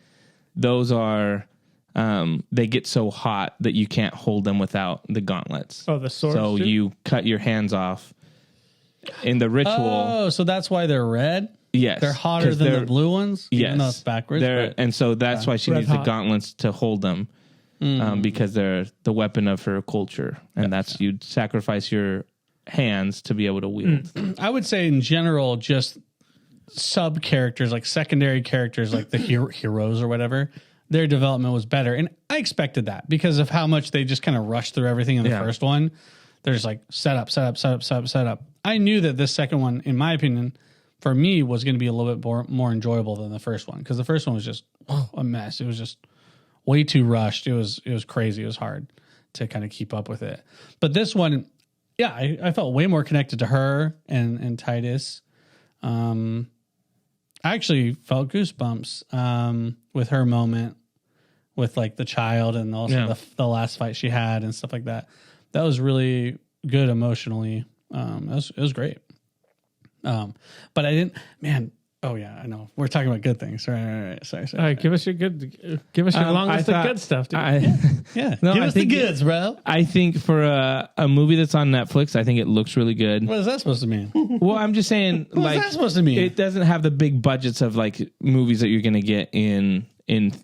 those are they get so hot that you can't hold them without the gauntlets. oh, the sword. So you cut your hands off in the ritual. Oh, so that's why they're red. Yes, They're hotter 'cause than they're- the blue ones. Yes, Even though it's backwards. but- and so that's why she Red needs hot. the gauntlets to hold them, because they're the weapon of her culture, and that's you'd sacrifice your hands to be able to wield. I would say in general, just sub characters, like secondary characters, like the heroes or whatever, their development was better. And I expected that because of how much they just kind of rushed through everything in the Yeah. first one. They're just like set up. I knew that this second one, in my opinion, for me, was going to be a little bit more enjoyable than the first one because the first one was just a mess. It was just way too rushed. It was crazy. It was hard to kind of keep up with it. But this one, yeah, I felt way more connected to her and Titus. I actually felt goosebumps with her moment with like the child and also the last fight she had and stuff like that. That was really good emotionally. It was great. But I didn't, man. Oh yeah, I know. We're talking about good things. Right. Sorry. all right, give us your long list of good stuff, dude. Yeah. No, Give I us the think- goods, bro. I think for a movie that's on Netflix, I think it looks really good. What is that supposed to mean? Well, I'm just saying, What like, is that supposed to mean? it doesn't have the big budgets of like movies that you're going to get in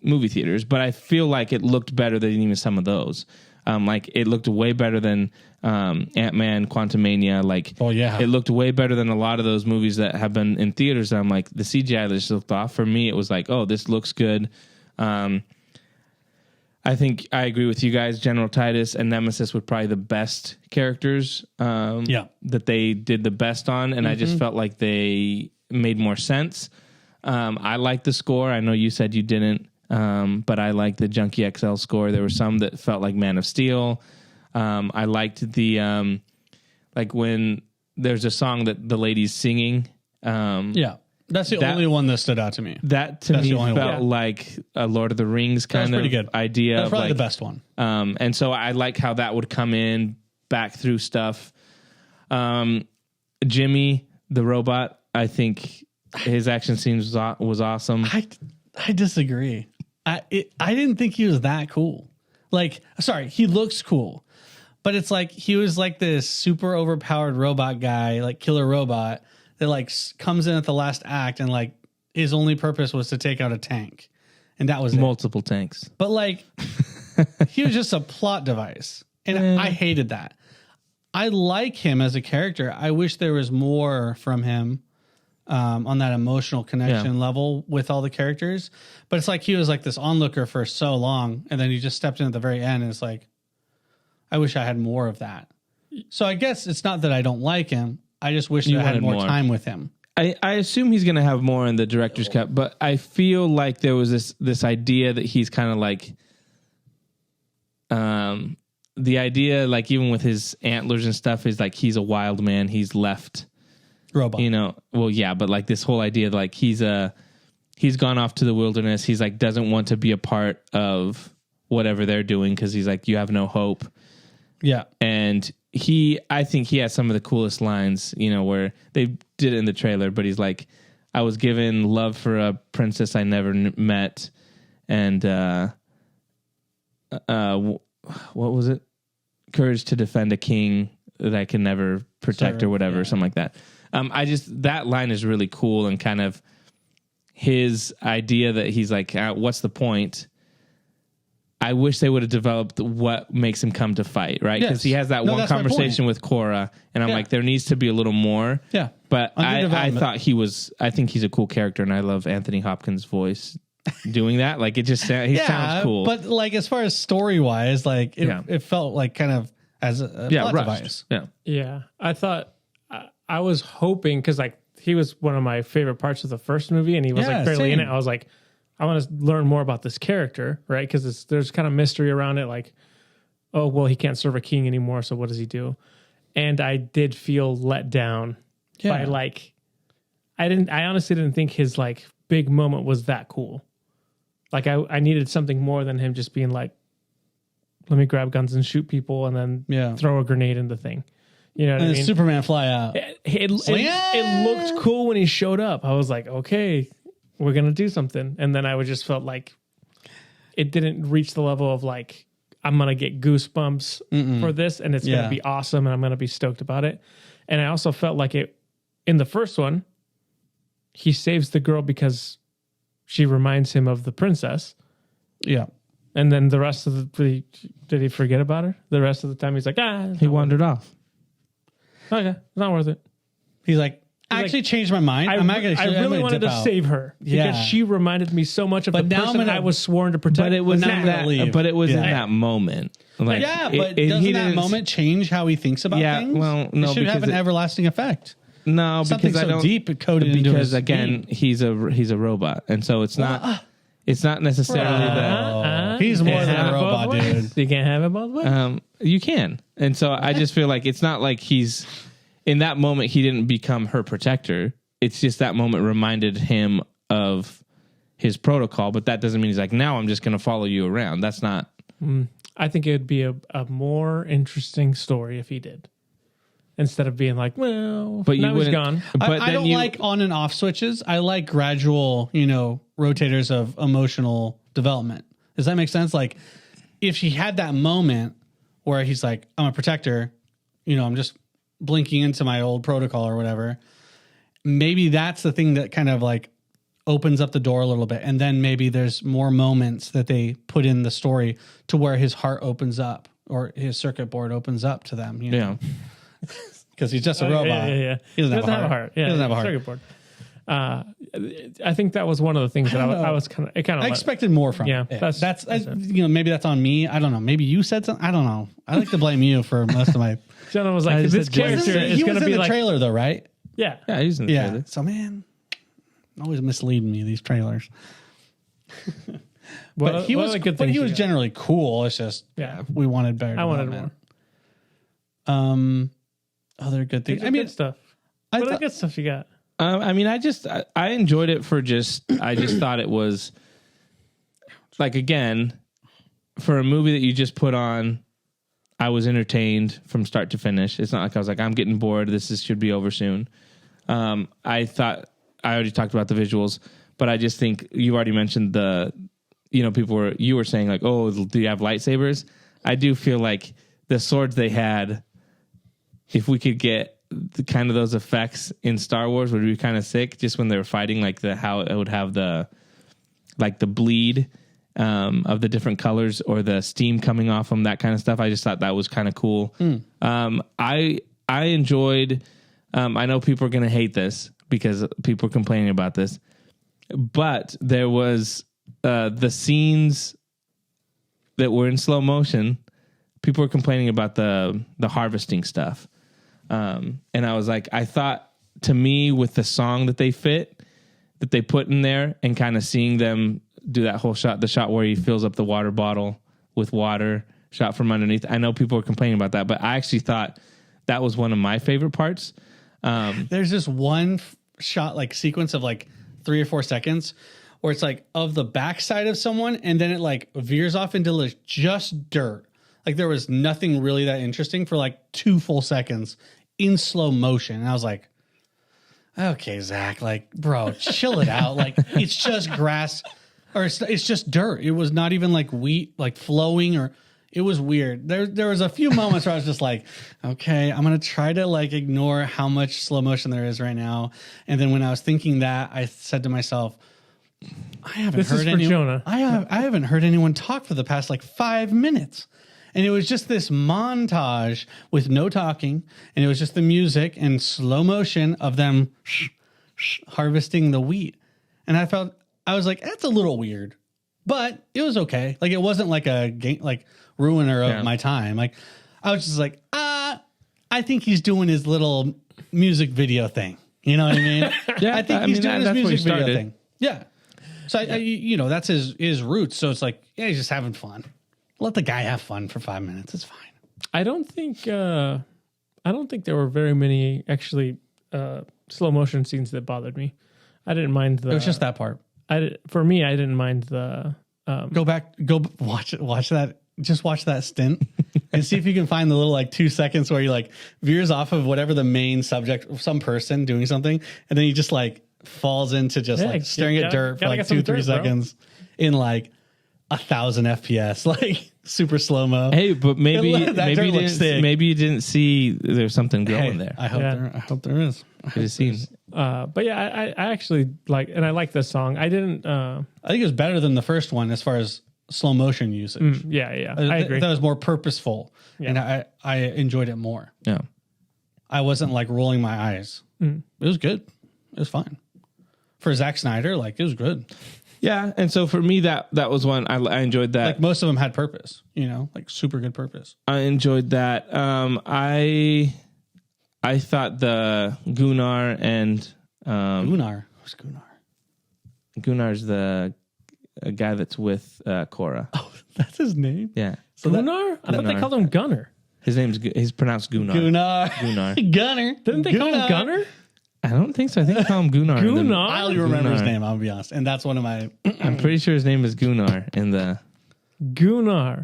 movie theaters, but I feel like it looked better than even some of those. Like it looked way better than Ant-Man, Quantumania. Like, Oh, yeah. it looked way better than a lot of those movies that have been in theaters. I'm like, the CGI that just looked off. For me, it was like, oh, this looks good. I think I agree with you guys. General Titus and Nemesis were probably the best characters that they did the best on, and I just felt like they made more sense. I like the score. I know you said you didn't, but I like the Junkie XL score. There were some that felt like Man of Steel. I liked the like when there's a song that the lady's singing. Yeah. That's the That- only one that stood out to me. That to That's me the only felt one. like a Lord of the Rings That was kind of pretty good. idea. That's of probably like, the best one. And so I like how that would come in back through stuff. Jimmy, the robot, I think his action scenes was awesome. I disagree. I didn't think he was that cool. Like, sorry, he looks cool, but it's like he was like this super overpowered robot guy, like killer robot that like comes in at the last act and like his only purpose was to take out a tank, and that was it. Multiple tanks. But like, he was just a plot device, and I hated that. I like him as a character. I wish there was more from him on that emotional connection level with all the characters. But it's like he was like this onlooker for so long, and then he just stepped in at the very end, and it's like, I wish I had more of that. So I guess it's not that I don't like him. I just wish that I had wanted more more. time with him. I assume he's going to have more in the director's cut, but I feel like there was this idea that he's kind of like, the idea, like even with his antlers and stuff, is like he's a wild man. He's left, Robot. you know. Well, yeah, but like this whole idea, like he's gone off to the wilderness. He's like doesn't want to be a part of whatever they're doing because he's like, you have no hope. Yeah. And I think he has some of the coolest lines, you know, where they did it in the trailer, but he's like, I was given love for a princess I never met. And, what was it? Courage to defend a king that I can never protect or whatever, something like that. I just that line is really cool and kind of his idea that he's like, what's the point? I wish they would have developed what makes him come to fight, right? Because he has that one conversation with Korra, and I'm like, there needs to be a little more. Yeah, but I thought I think he's a cool character, and I love Anthony Hopkins' voice doing that. Like, it just sounds cool. But like, as far as story wise, like it felt like kind of as a plot device. Yeah. I thought I was hoping, because like he was one of my favorite parts of the first movie, and he was like barely in it. I was like, I want to learn more about this character, right? Because there's kind of mystery around it. Like, oh, well, he can't serve a king anymore, so what does he do? And I did feel let down by like, I honestly didn't think his like big moment was that cool. Like I needed something more than him just being like, let me grab guns and shoot people and then throw a grenade in the thing. You know what I mean? Superman fly out. It looked cool when he showed up. I was like, okay, we're going to do something. And then I just felt like it didn't reach the level of like, I'm going to get goosebumps for this and it's going to be awesome and I'm going to be stoked about it. And I also felt like it in the first one, he saves the girl because she reminds him of the princess. Yeah. And then the rest of did he forget about her? The rest of the time he's like, he wandered off. Okay, it's not worth it. He's like, I actually changed my mind. I'm not going to. I really wanted to save her because she reminded me so much of the person I was sworn to protect. But it was in that. But it was in that moment. Like, but doesn't that moment change how he thinks about things? Well, no, it should have an everlasting effect. No, something because so deep coded into his again, he's a robot, and so it's not. It's not necessarily that he's more than a robot, dude. You can't have it both ways. You can, and so I just feel like it's not like he's. In that moment, he didn't become her protector. It's just that moment reminded him of his protocol, but that doesn't mean he's like, now I'm just going to follow you around. That's not. I think it would be a more interesting story if he did. Instead of being like, well, but now he's gone. But I don't like on and off switches. I like gradual, rotators of emotional development. Does that make sense? Like, if he had that moment where he's like, I'm a protector, I'm just blinking into my old protocol or whatever, maybe that's the thing that kind of like opens up the door a little bit. And then maybe there's more moments that they put in the story to where his heart opens up or his circuit board opens up to them. Because he's just a robot. Yeah. He doesn't have a heart. Yeah, he doesn't have a heart. Circuit board. I think that was one of the things that I was kind of. I expected more from. Yeah, that's maybe that's on me. I don't know. Maybe you said something. I don't know. I like to blame you for most of my. Jonah was like, this character is going to be in the like trailer though, right? Yeah, he's in the trailer. So man, always misleading me these trailers. But he was generally cool. It's just we wanted better. I wanted more. Other good things. Good stuff. What other good stuff you got? I enjoyed it for I just thought it was like, again, for a movie that you just put on, I was entertained from start to finish. It's not like I was like, I'm getting bored. Should be over soon. I thought I already talked about the visuals, but I just think you already mentioned you were saying like, oh, do you have lightsabers? I do feel like the swords they had, if we could get kind of those effects in Star Wars, would be kind of sick. Just when they were fighting, like how it would have the bleed of the different colors or the steam coming off them, that kind of stuff. I just thought that was kind of cool. I enjoyed. I know people are going to hate this because people are complaining about this, but there was the scenes that were in slow motion. People were complaining about the harvesting stuff. And I was like, I thought, to me, with the song that they put in there and kind of seeing them do that whole shot, the shot where he fills up the water bottle with water shot from underneath. I know people are complaining about that, but I actually thought that was one of my favorite parts. There's this one shot, like sequence of like 3 or 4 seconds where it's like of the backside of someone. And then it like veers off into like just dirt. Like there was nothing really that interesting for like 2 full seconds in slow motion. And I was like, okay, Zach, like, bro, chill it out. Like, it's just grass or it's just dirt. It was not even like wheat, like flowing, or It was weird. There was a few moments where I was just like, okay, I'm gonna try to like ignore how much slow motion there is right now. And then when I was thinking that, I said to myself, I haven't This is heard for anyone. Jonah. I haven't heard anyone talk for the past like 5 minutes. And it was just this montage with no talking, and it was just the music and slow motion of them harvesting the wheat. And I was like, that's a little weird, but it was okay. Like, it wasn't like a game, like ruiner of my time. Like, I was just like, I think he's doing his little music video thing. You know what I mean? Yeah, I think he's doing his that's where he music video started. thing. Yeah. So I that's his roots. So it's like, yeah, he's just having fun. Let the guy have fun for 5 minutes. It's fine. I don't think there were very many actually slow motion scenes that bothered me. I didn't mind the. It was just that part. For me, I didn't mind the. Go watch it. Watch that. Just watch that stint and see if you can find the little like 2 seconds where he like veers off of whatever the main subject, some person doing something, and then he just like falls into just like staring at dirt for like 2-3 seconds in like 1,000 FPS, like super slow mo. Hey, but maybe you didn't see there's something growing there. I hope there is. Could have seen. But yeah, I actually like, and I like this song. I didn't. I think it was better than the first one as far as slow motion usage. Yeah, I agree. That was more purposeful, and I enjoyed it more. Yeah, I wasn't like rolling my eyes. It was good. It was fine for Zack Snyder. Like, it was good. yeah. And so for me, that was one I enjoyed that. Like, most of them had purpose. You know, like super good purpose. I enjoyed that. I thought the Gunnar and Gunnar. Who's Gunnar? Gunnar's the guy that's with Korra. Oh, that's his name. Yeah. So Gunnar? I thought they called him Gunner. He's pronounced Gunnar. Gunnar. Gunnar. Gunnar. Didn't they call him Gunner? I don't think so. I think they call him Gunnar. Gunnar? I only remember his Gunnar. name, I'll be honest. And that's one of my... I'm pretty sure his name is Gunnar in the. Gunnar.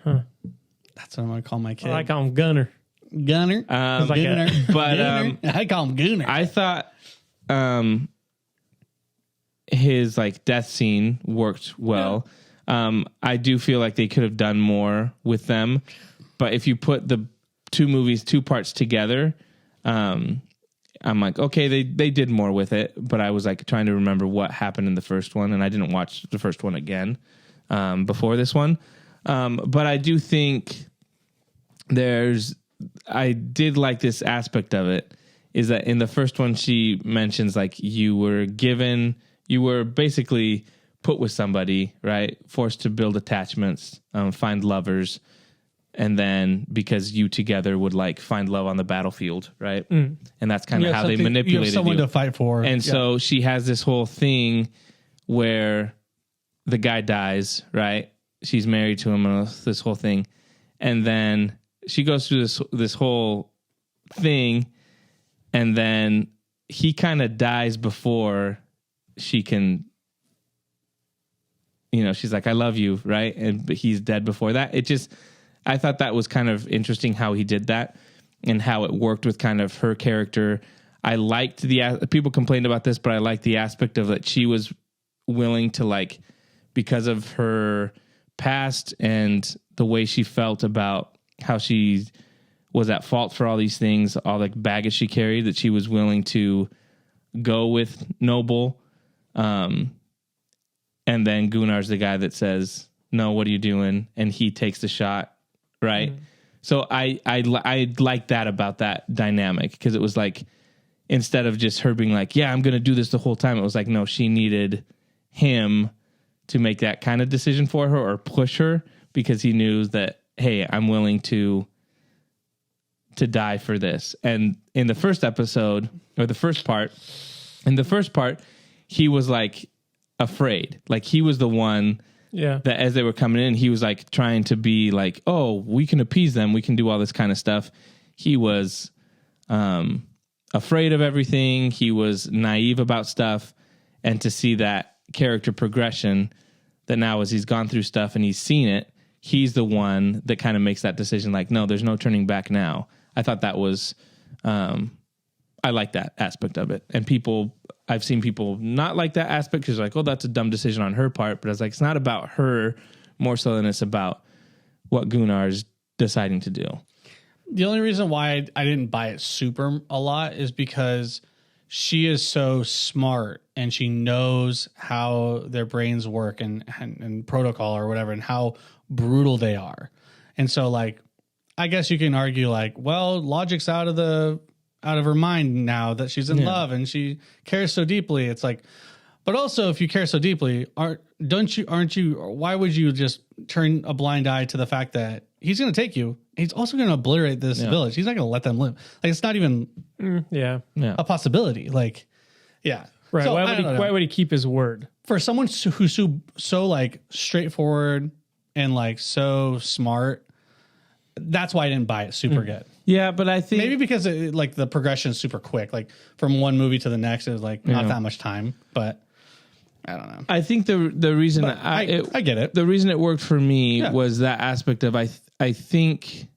That's what I'm going to call my kid. I call him Gunner. Gunnar. like Gunnar. but Gunnar. I call him Gunnar. I thought his like death scene worked well. I do feel like they could have done more with them, but if you put the two parts together, I'm like, okay, they did more with it, but I was like trying to remember what happened in the first one, and I didn't watch the first one again before this one. But I do think I did like this aspect of it, is that in the first one she mentions like you were basically put with somebody, right? Forced to build attachments, find lovers, and then because you together would like find love on the battlefield, right? And that's kind of how they manipulated you. Have someone to fight for. And so she has this whole thing where the guy dies, right? She's married to him, and this whole thing, and then she goes through this whole thing, and then he kind of dies before she can, she's like, I love you, right? But he's dead before that. I thought that was kind of interesting how he did that and how it worked with kind of her character. I liked people complained about this, but I liked the aspect of that she was willing to, like, because of her past and the way she felt about how she was at fault for all these things, all the baggage she carried, that she was willing to go with Noble. And then Gunnar's the guy that says, no, what are you doing? And he takes the shot. Right. So I like that about that dynamic, because it was like, instead of just her being like, yeah, I'm going to do this the whole time, it was like, no, she needed him to make that kind of decision for her or push her, because he knew that, hey, I'm willing to die for this. And in the first episode, or the first part, he was like afraid. Like, he was the one that as they were coming in, he was like trying to be like, oh, we can appease them, we can do all this kind of stuff. He was afraid of everything. He was naive about stuff. And to see that character progression, that now as he's gone through stuff and he's seen it, he's the one that kind of makes that decision, like, no, there's no turning back now. I thought that was, I like that aspect of it. And I've seen people not like that aspect, because like, oh, that's a dumb decision on her part. But I was like, it's not about her more so than it's about what Gunnar's deciding to do. The only reason why I didn't buy it super a lot is because she is so smart and she knows how their brains work and protocol or whatever and how brutal they are. And so like, I guess you can argue like, well, logic's out of her mind now that she's in love and she cares so deeply. It's like, but also if you care so deeply, aren't you, why would you just turn a blind eye to the fact that he's going to take you? He's also going to obliterate this village. He's not going to let them live. Like, it's not even a possibility. Like, yeah. Right. So, why would he keep his word? For someone who's so like straightforward and like so smart, that's why I didn't buy it super good. Yeah, but I think Maybe because like the progression is super quick. Like from one movie to the next, it was like not that much time. But I don't know. I think the reason I get it. The reason it worked for me was that aspect of I think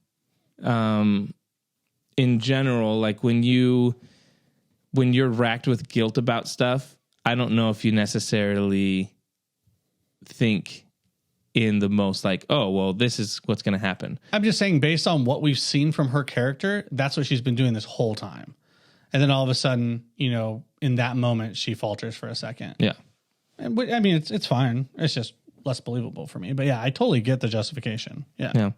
in general, like when you're racked with guilt about stuff, I don't know if you necessarily think in the most like, oh, well, this is what's going to happen. I'm just saying, based on what we've seen from her character, that's what she's been doing this whole time. And then all of a sudden, you know, in that moment, she falters for a second. Yeah. And, I mean, it's fine. It's just less believable for me. But yeah, I totally get the justification. Yeah.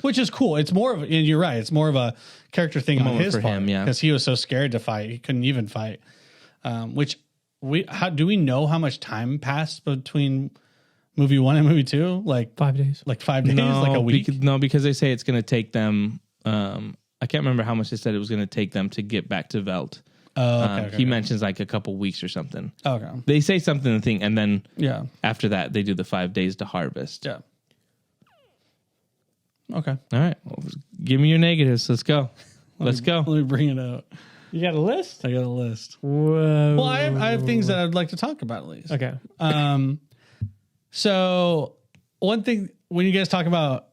Which is cool. It's more of, and you're right, it's more of a character thing on his part. Because he was so scared to fight. He couldn't even fight. Do we know how much time passed between movie 1 and movie 2? Like 5 days. Like 5 days? Like a week? Because they say it's going to take them. I can't remember how much they said it was going to take them to get back to Velt. He mentions like a couple weeks or something. Okay. They say something to think, and then after that they do the 5 days to harvest. Yeah. Okay. All right. Well, give me your negatives. Let's go. Let me bring it out. You got a list? I got a list. Whoa. Well, I have things that I'd like to talk about at least. Okay. So one thing, when you guys talk about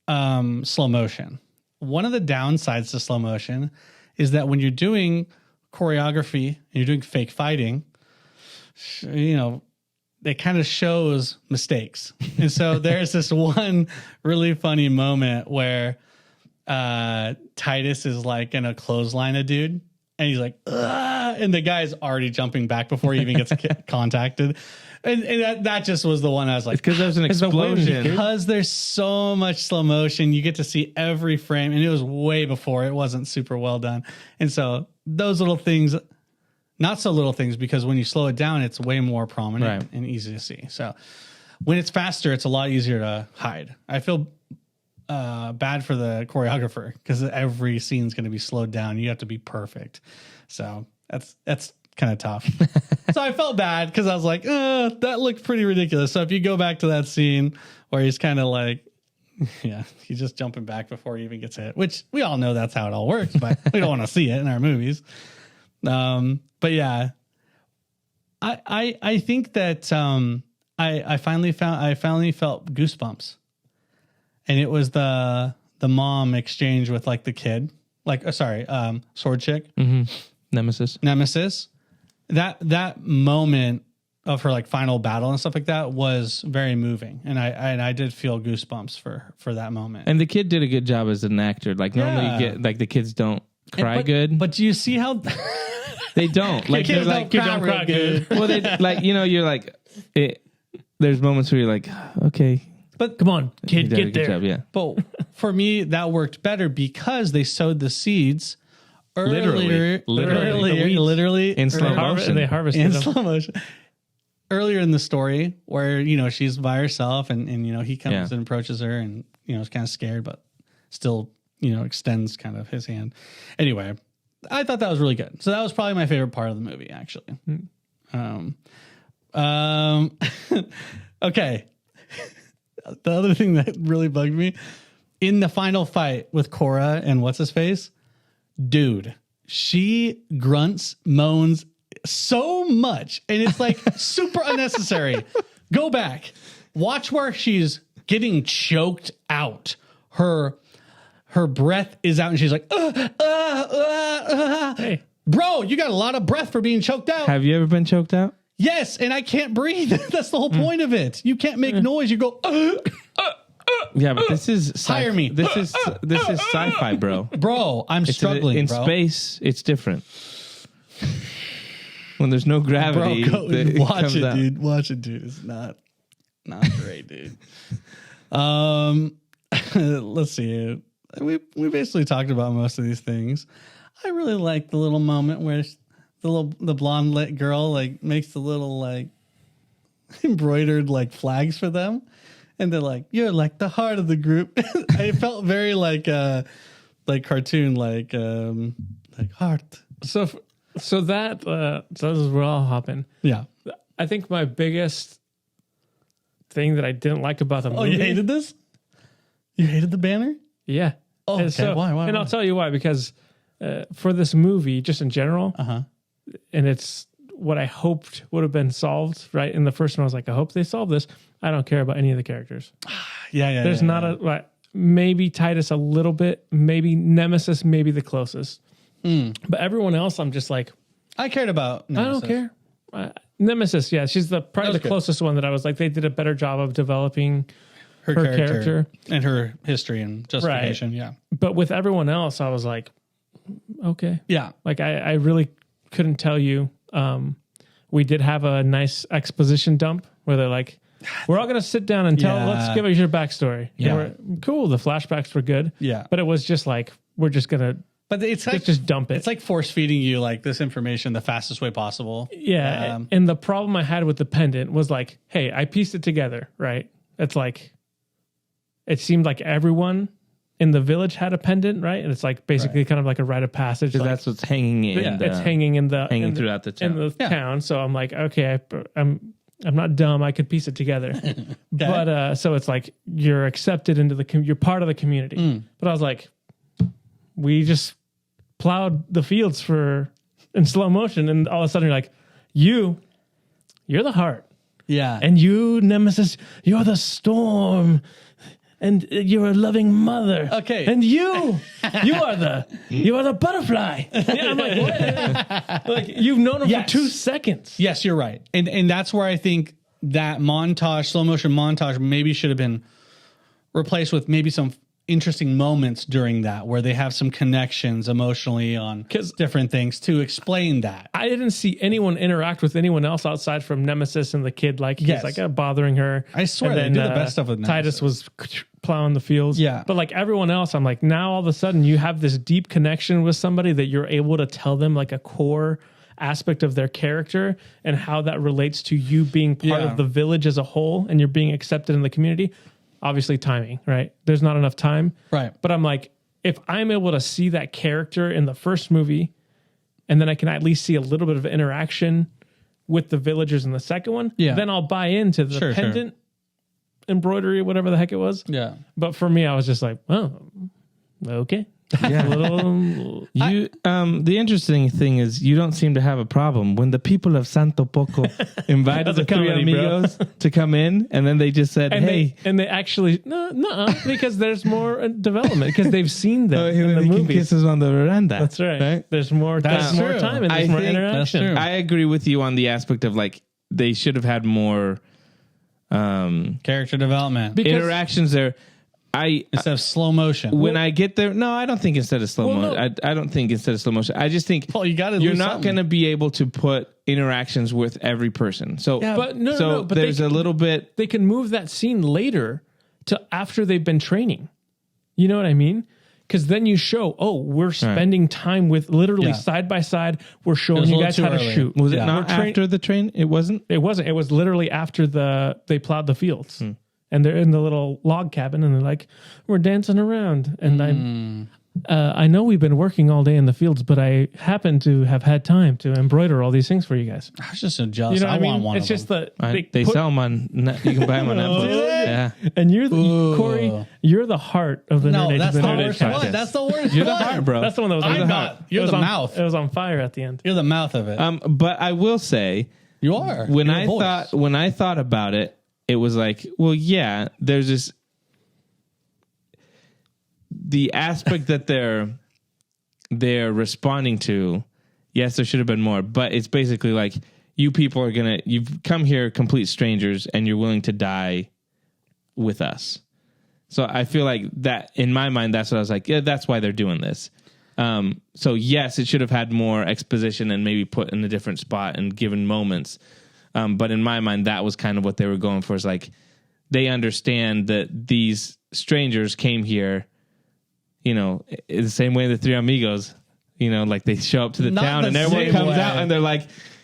slow motion, one of the downsides to slow motion is that when you're doing choreography and you're doing fake fighting, you know, it kind of shows mistakes. And so there's this one really funny moment where Titus is like in a clothesline a dude and he's like, ugh, and the guy's already jumping back before he even gets contacted. And that just was the one I was like, because there's an explosion. Because there's so much slow motion, you get to see every frame, and it was way before. It wasn't super well done. And so those little things, not so little things, because when you slow it down, it's way more prominent and easy to see. So when it's faster, it's a lot easier to hide. I feel bad for the choreographer because every scene's going to be slowed down. You have to be perfect. So that's kind of tough. So I felt bad because I was like, that looked pretty ridiculous. So if you go back to that scene where he's kind of like, he's just jumping back before he even gets hit, which we all know that's how it all works, but we don't want to see it in our movies. But yeah, I think that I finally felt goosebumps, and it was the mom exchange with like the kid, like sword chick, Nemesis. That moment of her like final battle and stuff like that was very moving, and I did feel goosebumps for that moment. And the kid did a good job as an actor. Like normally you get like the kids don't cry good, but do you see how they don't like kids they're like don't cry good. Well, they like you're like there's moments where you're like okay, but come on, kid, get there. Job, But for me, that worked better because they sowed the seeds. Literally in slow motion. They harvested in them. slow motion. Earlier in the story, where she's by herself, and he comes and approaches her, and is kind of scared, but still extends kind of his hand. Anyway, I thought that was really good. So that was probably my favorite part of the movie, actually. Okay. The other thing that really bugged me in the final fight with Korra and what's his face. Dude, she grunts, moans so much, and it's like super unnecessary. Go back, watch where she's getting choked out. Her breath is out, and she's like, Hey, bro, you got a lot of breath for being choked out. Have you ever been choked out? Yes, and I can't breathe. That's the whole point of it. You can't make noise. You go. Yeah, but this is Hire me. This is sci-fi, bro. Bro, I'm It's struggling, in bro. space. It's different. When there's no gravity, Bro, it watch comes it, out. dude. Watch it, dude. It's not great, dude. Let's see. We basically talked about most of these things. I really like the little moment where the blonde lit girl like makes the little like embroidered like flags for them, and they're like, "You're like the heart of the group." I felt very like cartoon like heart. So that so this is where I'll hop in. Yeah. I think my biggest thing that I didn't like about the movie. Oh, you hated this? You hated the banner? Yeah. Oh, And okay. Why? And I'll tell you why. Because for this movie, just in general, and it's what I hoped would have been solved, right? In the first one, I was like, I hope they solve this. I don't care about any of the characters. Yeah. There's not a, like, maybe Titus a little bit, maybe Nemesis, maybe the closest. But everyone else, I'm just like, I cared about. I don't care. Nemesis, yeah, she's probably the good. closest one that I was like, they did a better job of developing Her character. character and her history and justification. Yeah. But with everyone else, I was like, okay. Yeah. Like I really couldn't tell you. We did have a nice exposition dump where they're like, we're all going to sit down and tell, Yeah. let's give us your backstory. Yeah. And we're, cool. The flashbacks were good. Yeah. But it was just like, we're just going to But it's like, just dump it. It's like force feeding you like this information the fastest way possible. Yeah. And the problem I had with the pendant was like, hey, I pieced it together, right? It's like, it seemed like everyone in the village had a pendant, right? And it's like basically kind of like a rite of passage. Because Like, that's what's hanging in. it's hanging in the hanging in the- throughout the town. in the Yeah. town. So I'm like, okay, I'm not dumb. I could piece it together. But so it's like you're accepted into you're part of the community. But I was like, we just plowed the fields in slow motion, and all of a sudden you're like, you're the heart, Yeah. and you, Nemesis, you're the storm. And you're a loving mother. Okay. And you are the butterfly. Yeah, I'm like, what? Like you've known him Yes. for 2 seconds. Yes, you're right. And that's where I think that slow motion montage maybe should have been replaced with maybe some interesting moments during that where they have some connections emotionally on 'Cause- different things to explain that. I didn't see anyone interact with anyone else outside from Nemesis and the kid. Like Yes. he's like bothering her. I swear And they do the best stuff with Titus was plowing the fields. Yeah. But like everyone else, I'm like, now all of a sudden you have this deep connection with somebody that you're able to tell them like a core aspect of their character and how that relates to you being part Yeah. of the village as a whole and you're being accepted in the community. Obviously timing, right? There's not enough time. Right. But I'm like, if I'm able to see that character in the first movie, and then I can at least see a little bit of interaction with the villagers in the second one, Yeah. then I'll buy into the Sure. pendant embroidery, whatever the heck it was. Yeah. But for me, I was just like, oh, okay. Yeah. A little, You, the interesting thing is you don't seem to have a problem when the people of Santo Poco invited That's the a three comedy, bro. amigos to come in, and then they just said, and "Hey, they actually no, because there's more development because they've seen them in the he can movies. kiss us on the veranda." That's right. There's more. That's There's more true. time and there's I more think interaction. that's true. I agree with you on the aspect of like they should have had more Character development Because- interactions there. instead of slow motion. When I get there, no, I don't think instead of slow Well, motion. no. I don't think instead of slow motion. I just think Well, you gotta you're lose not something. going to be able to put interactions with every person. So, But no, so no, but they there's a can- little bit. they can move that scene later to after they've been training. You know what I mean? Because then you show, oh, we're spending time with literally Yeah. side by side. We're It showing was a you little guys too how to early. shoot. Was it Yeah. not We're train- after the train? It wasn't. It wasn't. It was literally after they plowed the fields. And they're in the little log cabin, and they're like, "We're dancing around." And I know we've been working all day in the fields, but I happen to have had time to embroider all these things for you guys. I was just so jealous. You know what I I mean? want one It's of just them. They sell them on. You can buy them on Netflix. Yeah, and you're Ooh. Corey. You're the heart of the No, Nerd Age that's of the Nerd Age worst podcast. one. That's the worst you're the one. heart, bro. That's the one that was. I'm on not. You're it was the on- mouth. It was on fire at the end. You're the mouth of it. But I will say, You are. when You're I a voice. thought about it, it was like, well, yeah, there's this the aspect that they're responding to. Yes, there should have been more, but it's basically like you people are you've come here complete strangers and you're willing to die with us. So I feel like that, in my mind, that's what I was like, yeah, that's why they're doing this. So yes, it should have had more exposition and maybe put in a different spot and given moments. But in my mind, that was kind of what they were going for. Is like, they understand that these strangers came here, in the same way the Three Amigos, like they show up to the Not town the and everyone same comes way. out and they're like,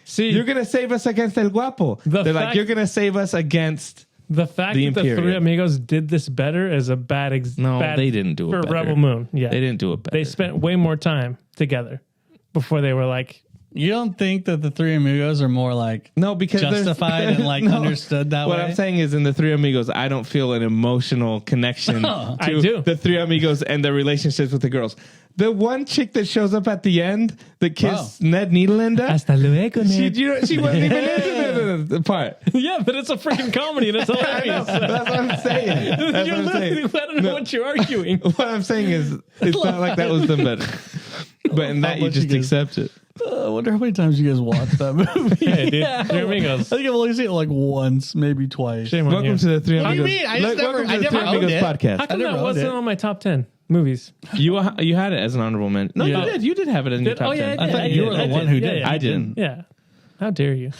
See, you're going to save us against El Guapo. They're like, you're going to save us against... the fact the that the Imperium. Three Amigos did this better is a bad No, bad they didn't do it for better. Rebel Moon. Yeah, They didn't do it better. They spent way more time together before they were like, You don't think that the Three Amigos are more like No, because there's- justified and like No. understood that What way? I'm saying is, in the Three Amigos, I don't feel an emotional connection to I do. the Three Amigos and their relationships with the girls. The one chick that shows up at the end that kissed Ned Niederlander, "Hasta luego, she, Ned." she wasn't even into the part. Yeah, but it's a freaking comedy and it's I know, hilarious. that's what I'm saying. That's You're what I'm literally, saying. I don't know what you're arguing. What I'm saying is, it's not like that was done better. But in that, you much just you guys- accept it. I wonder how many times you guys watched that movie. Hey, dude, Three Amigos. I think I've only seen it like once, maybe twice. Shame on Welcome you. to the Three What do you Amigos. mean? I just Welcome never- to the I Three never Amigos owned it. podcast. How come never that owned wasn't it. on my top 10 movies? You had it as an honorable mention. No, Yeah. you did have it in your Did- top oh, yeah, 10. I thought you were the I one did. who Yeah, did. yeah. I didn't. Yeah. How dare you?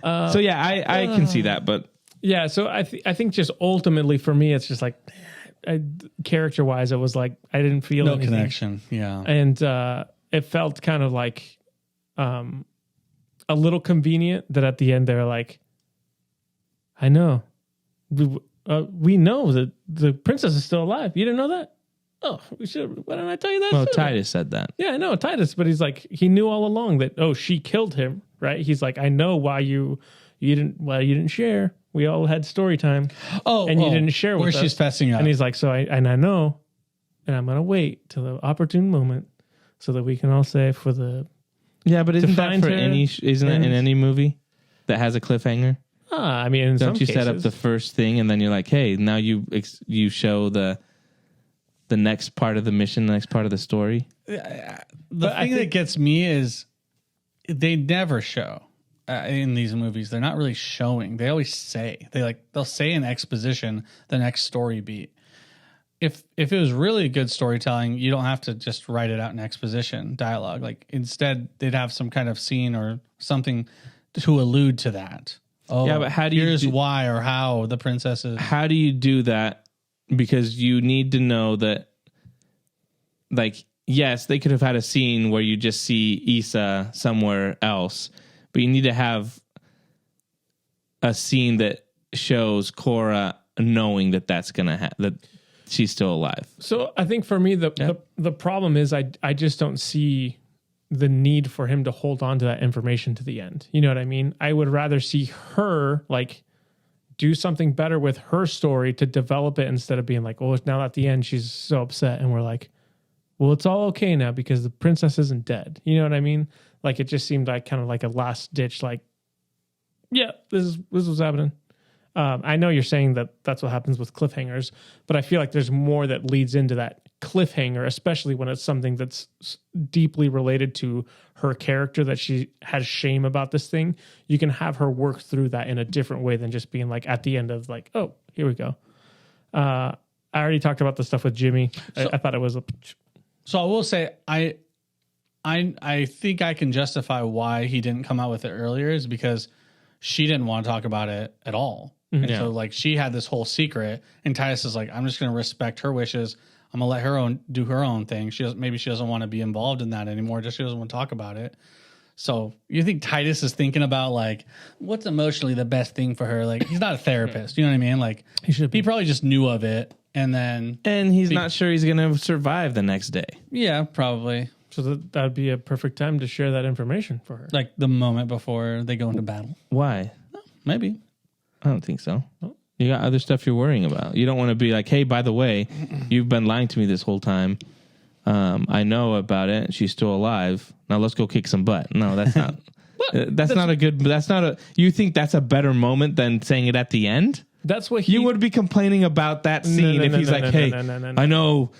So yeah, I can see that, but Yeah, so I think just ultimately for me, it's just like character wise, it was like I didn't feel No anything. connection. Yeah. And it felt kind of like a little convenient that at the end they're like, I know, we know that the princess is still alive. You didn't know that? Oh, we should. Why didn't I tell you that? well, sooner?" Titus said that. Yeah, I know Titus, but he's like he knew all along that she killed him, right? He's like, I know why you didn't share. We all had story time. Oh, and you didn't share with where she's us. fessing up. And he's like, so I know, and I'm gonna wait till the opportune moment so that we can all say for the Yeah, but isn't that find for her isn't it in and- any movie that has a cliffhanger? I mean, in Don't some you cases, set up the first thing and then you're like, hey, now you show the next part of the mission, the next part of the story? The I thing that think- gets me is they never show in these movies. They're not really showing. They always say they'll say in exposition the next story beat. If it was really good storytelling, you don't have to just write it out in exposition dialogue. Like instead, they'd have some kind of scene or something to allude to that. Oh, Yeah, but how do you here's do- why or how the princess is. How do you do that? Because you need to know that, like, yes, they could have had a scene where you just see Issa somewhere else, but you need to have a scene that shows Korra knowing that that's gonna that she's still alive. So I think for me, the problem is I just don't see the need for him to hold on to that information to the end. You know what I mean? I would rather see her like do something better with her story to develop it instead of being like, oh, now at the end she's so upset and we're like, well, it's all okay now because the princess isn't dead. You know what I mean? Like it just seemed like kind of like a last ditch, like, yeah, this was happening. I know you're saying that that's what happens with cliffhangers, but I feel like there's more that leads into that cliffhanger, especially when it's something that's deeply related to her character, that she has shame about this thing. You can have her work through that in a different way than just being like at the end of like, oh, here we go. I already talked about the stuff with Jimmy. I thought it was So I will say I think I can justify why he didn't come out with it earlier is because she didn't want to talk about it at all. And so like she had this whole secret and Titus is like, I'm just going to respect her wishes. I'm going to let her do her own thing. Maybe she doesn't want to be involved in that anymore. Just she doesn't want to talk about it. So you think Titus is thinking about like what's emotionally the best thing for her? Like he's not a therapist. You know what I mean? Like he probably just knew of it. And he's not sure he's going to survive the next day. Yeah, probably. so that would be a perfect time to share that information for her. Like the moment before they go into battle. Why? Maybe. I don't think so. You got other stuff you're worrying about. You don't want to be like, hey, by the way, you've been lying to me this whole time. I know about it. She's still alive. Now let's go kick some butt. No, that's not. That's not a good. That's not a. You think that's a better moment than saying it at the end? That's what he You would be complaining about that scene if he's like, hey, I know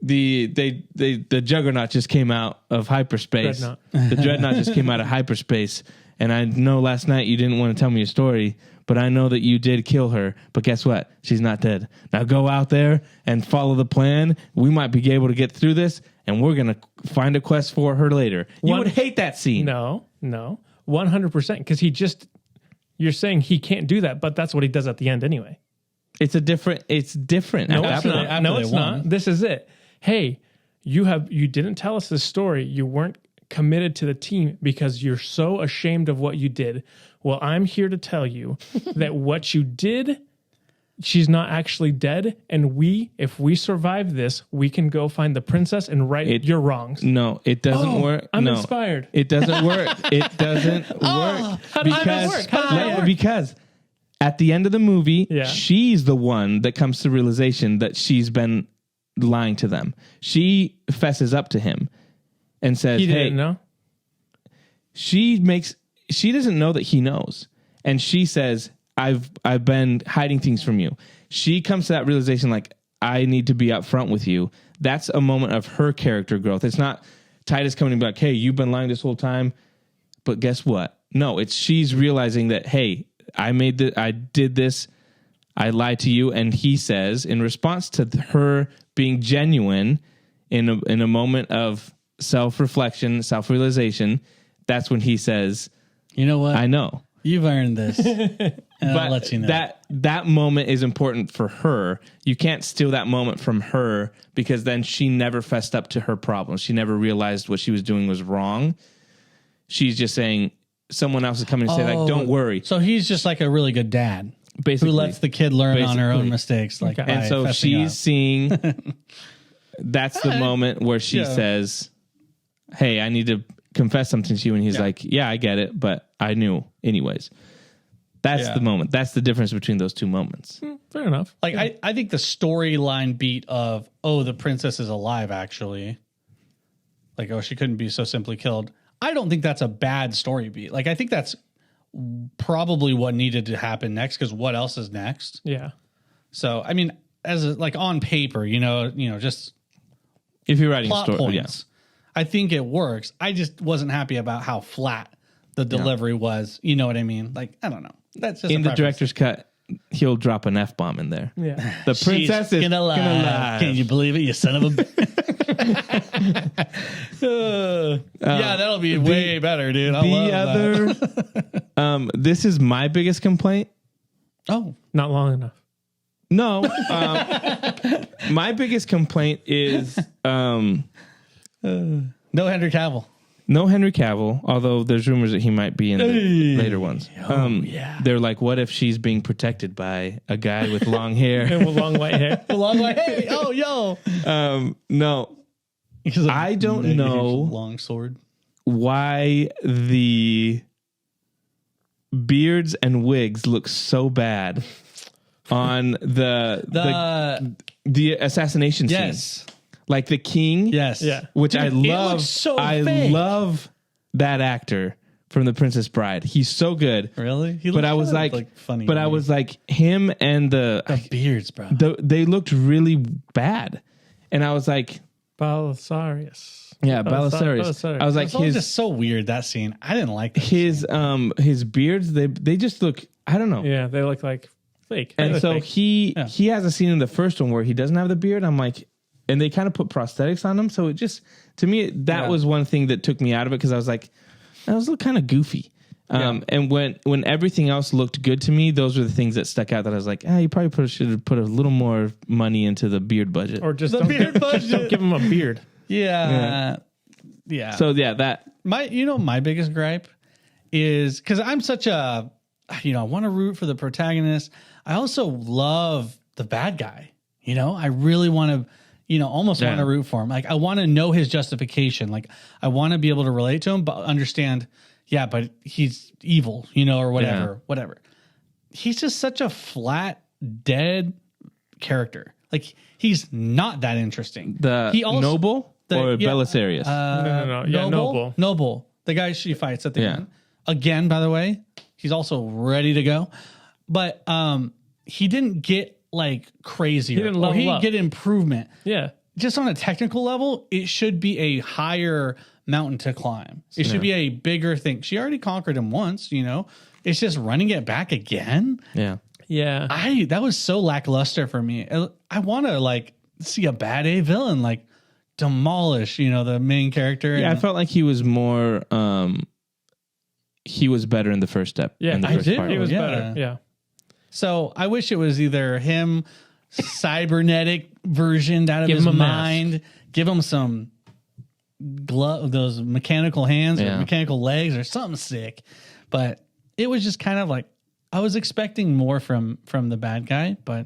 the Juggernaut just came out of hyperspace. Dreadnought. The Dreadnought just came out of hyperspace. And I know last night you didn't want to tell me your story, but I know that you did kill her. But guess what? She's not dead. Now go out there and follow the plan. We might be able to get through this, and we're going to find a quest for her later. You would hate that scene. No, 100%. Because you're saying he can't do that, but that's what he does at the end anyway. It's different. No, it's not. No, it's not. This is it. Hey, you didn't tell us this story. You weren't committed to the team because you're so ashamed of what you did. Well, I'm here to tell you that what you did, she's not actually dead. And if we survive this, we can go find the princess and right your wrongs. No, it doesn't work. I'm inspired. It doesn't work. It doesn't work. How does that work? Because at the end of the movie, Yeah. she's the one that comes to realization that she's been lying to them. She fesses up to him and says, He didn't know? She doesn't know that he knows. And she says, I've been hiding things from you. She comes to that realization like, I need to be upfront with you. That's a moment of her character growth. It's not Titus coming and be like, hey, you've been lying this whole time. But guess what? No, it's she's realizing that, hey, I did this. I lied to you. And he says, in response to her being genuine in a moment of self-reflection, self-realization, that's when he says, you know what? I know. You've earned this. And But I'll let you know. that moment is important for her. You can't steal that moment from her because then she never fessed up to her problems. She never realized what she was doing was wrong. She's just saying someone else is coming to say, like, don't worry. So he's just like a really good dad. Basically. Who lets the kid learn on her own Basically. mistakes. Like, Okay. by And so fessing she's up. seeing that's the moment where she says, hey, I need to confess something to you. And he's like, yeah, I get it, but I knew anyways. That's the moment. That's the difference between those two moments. Fair enough. Like, I think the storyline beat of, the princess is alive, actually. Like, she couldn't be so simply killed. I don't think that's a bad story beat. Like, I think that's probably what needed to happen next, because what else is next? Yeah. So, I mean, like on paper, just If you're writing a plot story, points, I think it works. I just wasn't happy about how flat the delivery was. You know what I mean? Like, I don't know. That's just in a the preference. director's cut, he'll drop an F-bomb in there. Yeah. The princess She's is gonna lie. Can you believe it, you son of a? Yeah, that'll be way better, dude. I love that. This is my biggest complaint. Oh, Not long enough. No, my biggest complaint is no Henry Cavill. no Henry Cavill. Although there's rumors that he might be in the later ones. Yeah. They're like, what if she's being protected by a guy with long hair? And with long white hair. Long way. Hey, yo. No, I don't know Long sword. why the beards and wigs look so bad on the assassination scene. Yes. Like the king, Yes. Yeah. which I Dude, it love. looks so I fake. love that actor from The Princess Bride. He's so good. Really? He But looks I was kind of, like, funny. but I was like him and the beards, bro. they looked really bad, and I was like, Belisarius. yeah, Belisarius. Belisarius. I was like, It's all just so weird, that scene. I didn't like that. his beards. They just look. I don't know. Yeah, they look like fake. They And look so fake. he has a scene in the first one where he doesn't have the beard. I'm like, and they kind of put prosthetics on him. So it just, to me, that was one thing that took me out of it, because I was like, that was kind of goofy. And when everything else looked good to me, those were the things that stuck out that I was like, you probably should have put a little more money into the beard budget. Or just The don't, beard budget. just don't give him a beard. Yeah. So yeah, that My biggest gripe is because I'm such a, I want to root for the protagonist. I also love the bad guy. I really want to, almost want to root for him. Like, I want to know his justification. Like, I want to be able to relate to him, but understand, but he's evil, or whatever. He's just such a flat, dead character. Like, he's not that interesting. Noble or Belisarius? No. Yeah, Noble. Noble. The guy she fights at the Yeah. end. Again, by the way, he's also ready to go. But he didn't get like crazy. He didn't level he up. get improvement. Yeah. Just on a technical level, it should be a higher mountain to climb. It Yeah. should be a bigger thing. She already conquered him once, you know. It's just running it back again. Yeah. Yeah. That was so lackluster for me. I want to like see a bad A villain like demolish, you know, the main character. Yeah, I and, felt like he was more. He was better in the first step. Yeah, in the I first did. part. He was Yeah. better. Yeah. so I wish it was either him cybernetic version out of Give his him a mask. mind, give him some glove, those mechanical hands or Yeah. mechanical legs or something sick. But it was just kind of like I was expecting more from the bad guy, but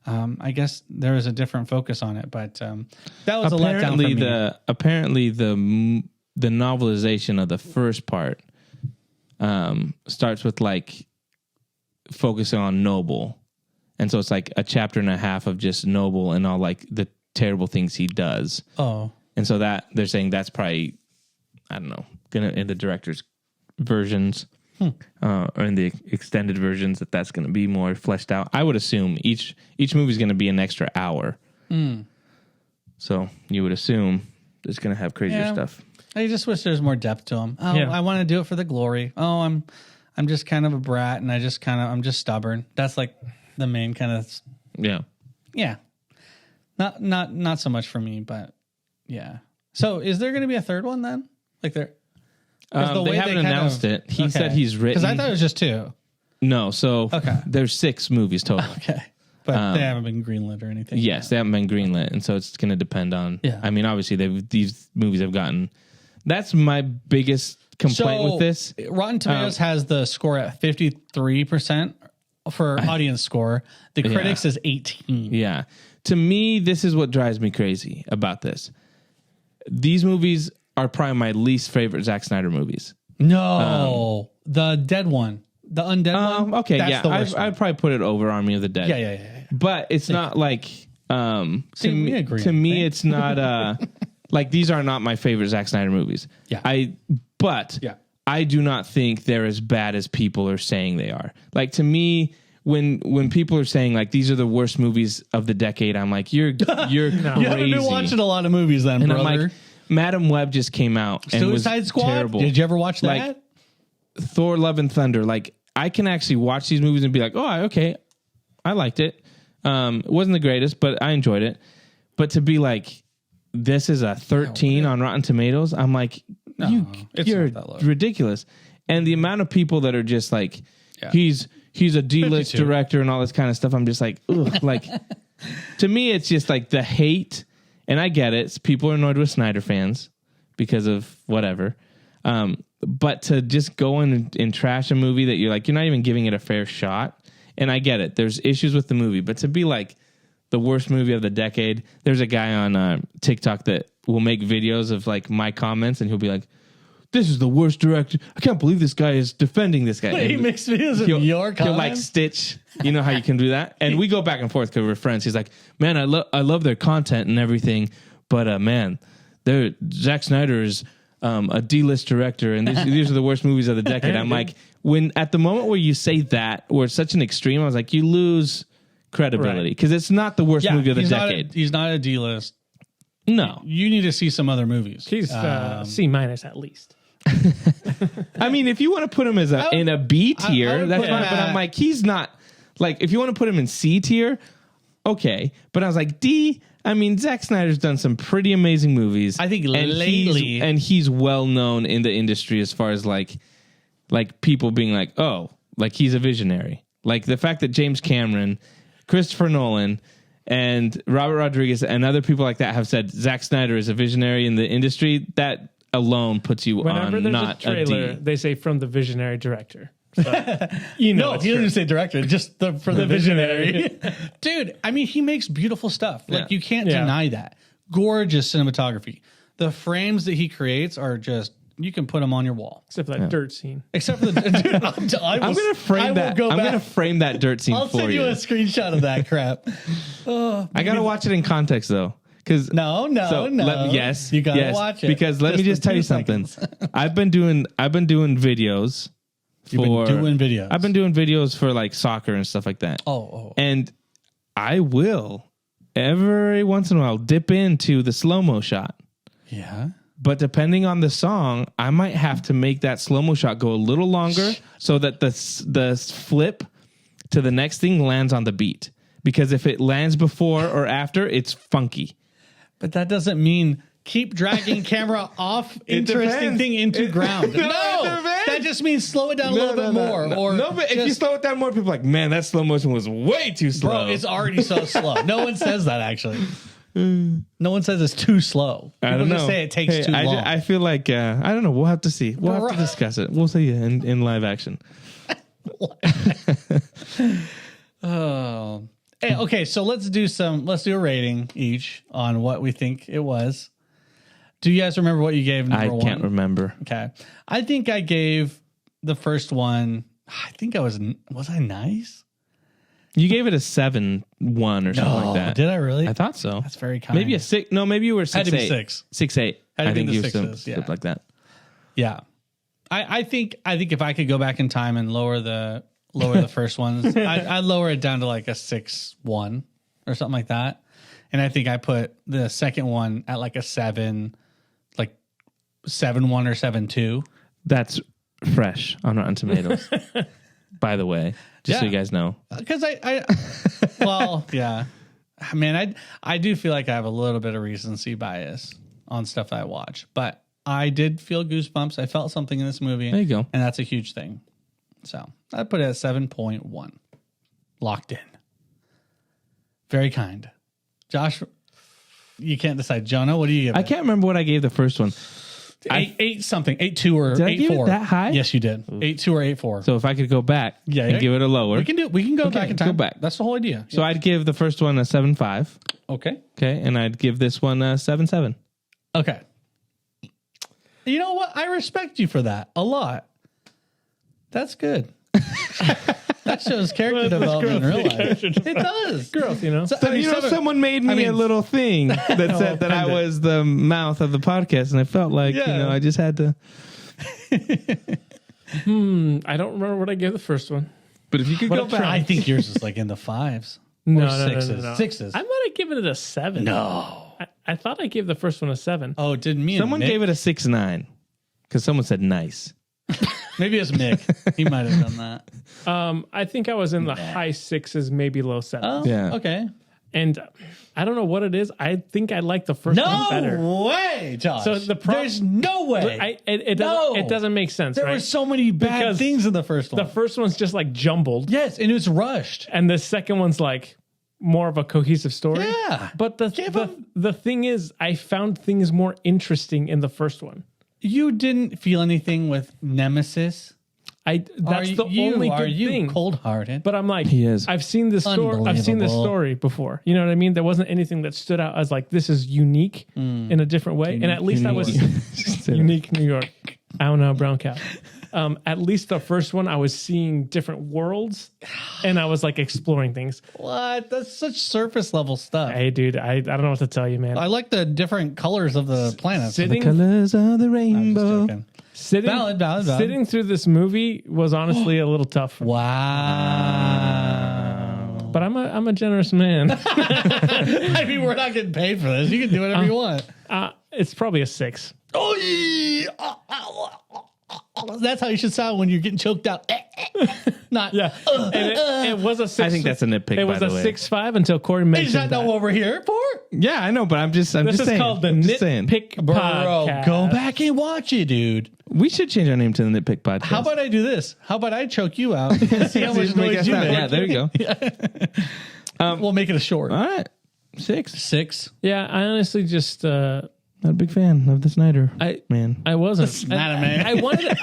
I guess there was a different focus on it. But that was a letdown for me. Apparently the novelization of the first part starts with like focusing on Noble, and so it's like a chapter and a half of just Noble and all like the terrible things he does. Oh, And so that they're saying that's probably, I don't know, gonna in the director's versions or in the extended versions that's gonna be more fleshed out. I would assume each movie is gonna be an extra hour. So you would assume it's gonna have crazier Yeah. stuff. I just wish there's more depth to him. Oh, Yeah. I want to do it for the glory. Oh, I'm just kind of a brat, and I'm just stubborn. That's like the main kind of Yeah. Not so much for me, but yeah. So is there going to be a third one then? Like there. 'Cause the They way haven't kind announced of- it. He said he's written. Because I thought it was just two. No, so Okay. there's 6 movies total. Okay, but they haven't been greenlit or anything. Yes, they haven't been greenlit, and so it's going to depend on. Yeah. I mean, obviously, these movies have gotten. That's my biggest complaint with this. Rotten Tomatoes has the score at 53% for audience score. The critics is 18. Yeah, to me, this is what drives me crazy about this. These movies are probably my least favorite Zack Snyder movies. No, the dead one, the undead one. Okay, That's yeah, the worst one. I'd probably put it over Army of the Dead. Yeah. But it's not like See, to we me. agree To on me, things. it's not like these are not my favorite Zack Snyder movies. Yeah. But I do not think they're as bad as people are saying they are. Like to me, when people are saying like these are the worst movies of the decade, I'm like you're crazy. You haven't been watching a lot of movies then, And brother. I'm like, Madam Web just came out and Suicide was Squad. terrible. Did you ever watch that? Like, Thor: Love and Thunder. Like I can actually watch these movies and be like, oh, okay, I liked it. It wasn't the greatest, but I enjoyed it. But to be like, this is a 13 on Rotten Tomatoes, I'm like, it's you're not that low. ridiculous. And the amount of people that are just like, he's a D-list 52. director and all this kind of stuff. I'm just like, ugh. Like, to me, it's just like the hate. And I get it. People are annoyed with Snyder fans because of whatever. But to just go in and trash a movie that you're like, you're not even giving it a fair shot. And I get it. There's issues with the movie. But to be like the worst movie of the decade, there's a guy on TikTok that will make videos of like my comments and he'll be like, this is the worst director. I can't believe this guy is defending this guy. He And makes videos of he'll, your he'll like comments? stitch. You know how you can do that? And we go back and forth because we're friends. He's like, man, I love their content and everything. But man, Zack Snyder is a D-list director. And these are the worst movies of the decade. I'm like, when at the moment where you say that, where it's such an extreme, I was like, you lose credibility because it's not the worst movie of the decade. He's not a D-list. No. You need to see some other movies. He's C- at least. I mean, if you want to put him as in a B tier, I would that's put fine. him But I'm like, he's not like if you want to put him in C tier, okay. But I was like D. I mean, Zack Snyder's done some pretty amazing movies. I think and lately, he's well known in the industry as far as like people being like, oh, like he's a visionary. Like the fact that James Cameron, Christopher Nolan, and Robert Rodriguez and other people like that have said Zack Snyder is a visionary in the industry, that alone puts you Whenever on there's not a trailer, a D. they say from the visionary director. So, you know, no, it's he true. doesn't say director, just for the visionary. Dude, I mean, he makes beautiful stuff. Like, Yeah. you can't Yeah. deny that. Gorgeous cinematography. The frames that he creates are just, you can put them on your wall. Except for that dirt scene. Except for the, dude, I'm gonna frame that. I'm gonna frame that dirt scene I'll for send you a screenshot of that crap. I gotta watch it in context though, because No. yes, You gotta yes, watch it. because let me just for tell you 2 something. seconds. I've been doing videos. You've been doing videos. I've been doing videos for like soccer and stuff like that. Oh. And I will every once in a while dip into the slow-mo shot. Yeah. But depending on the song, I might have to make that slow-mo shot go a little longer so that the flip to the next thing lands on the beat. Because if it lands before or after, it's funky. But that doesn't mean keep dragging camera off interesting depends. thing into ground. No, No, it depends. that just means slow it down a little bit more. Or no, but if you slow it down more, people are like, man, that slow motion was way too slow. bro, it's already so slow. No one says that actually. No one says it's too slow. I don't People know. just say it takes too long. I feel like I don't know. We'll have to see. We'll have to discuss it. We'll see you in live action. Oh. Hey, okay, so let's do a rating each on what we think it was. Do you guys remember what you gave number one? I can't remember. Okay. I think I gave the first one, I think I was I nice? You gave it a 7-1 or something like that. Did I really? I thought so. That's very kind. Maybe a 6. No, maybe you were 6-8. Had to be 6. 6-8. Had to I be think the you sixes, slipped like that. Yeah. I think if I could go back in time and lower the first ones, I'd lower it down to like a 6-1 or something like that. And I think I put the second one at like a 7, like 7-1 or 7-2. That's fresh on Rotten Tomatoes. By the way, just so you guys know. Because yeah. Man, I do feel like I have a little bit of recency bias on stuff that I watch, but I did feel goosebumps. I felt something in this movie. There you go. And that's a huge thing. So I put it at 7.1. Locked in. Very kind. Josh, you can't decide. Jonah, what do you give I it? can't remember what I gave the first one. 8 something. 8.2 or 8.4. Did I give it that high? Yes, you did. 8.2 or 8.4. So if I could go back and give it a lower. We can go back in time. go back. That's the whole idea. So I'd give the first one a 7.5. Okay. Okay. And I'd give this one a 7.7. Okay. You know what? I respect you for that a lot. That's good. That shows character development in real life. It does. Growth, you know. So, Someone made me a little thing that said that I was the mouth of the podcast, and I felt like, I just had to. I don't remember what I gave the first one. But if you could go back. I think yours is like in the 5s. No, or no, 6s. no. 6s. I might have given it a 7. No. I thought I gave the first one a 7. Oh, did me Someone and Mick? gave it a 6.9 because someone said nice. Maybe it's Mick. He might have done that. I think I was in the high 6s, maybe low 7s. Oh, Yeah. okay. And I don't know what it is. I think I like the first one better. No way, Josh. So There's no way. It doesn't make sense, There right? were so many bad Because things in the first one. The first one's just like jumbled. Yes, and it was rushed. And the second one's like more of a cohesive story. Yeah. But the thing is, I found things more interesting in the first one. You didn't feel anything with Nemesis. That's the only good thing. Cold-hearted? But I'm like, He is. I've seen this story. I've seen this Unbelievable. story before. You know what I mean? There wasn't anything that stood out as like this is unique in a different way. And at least I was unique New York. I don't know, brown cow. At least the first one, I was seeing different worlds, and I was like exploring things. What? That's such surface level stuff. Hey, dude, I don't know what to tell you, man. I like the different colors of the planets. Sitting- Colors of the I'm just rainbow. joking. Valid. Valid. Sitting through this movie was honestly a little tough. Wow. But I'm a generous man. I mean, we're not getting paid for this. You can do whatever you want. It's probably a 6. Oh, yeah. That's how you should sound when you're getting choked out. Not. Yeah, and it was a 6. I think that's a nitpick. It was by a the way. 6.5 until Corey mentioned Is that not what we're here for? Yeah, I know, but I'm just This is saying. called the I'm just saying. Nitpick Bro, Podcast. go back and watch it, dude. We should change our name to the Nitpick Podcast. How about I do this? How about I choke you out and see how much Make noise us you sound- make? Yeah, there you go. We'll make it a short. All right, 6. 6. Yeah, I honestly just Not a big fan of the Snyder man. I wasn't. Snyder Man. I wanted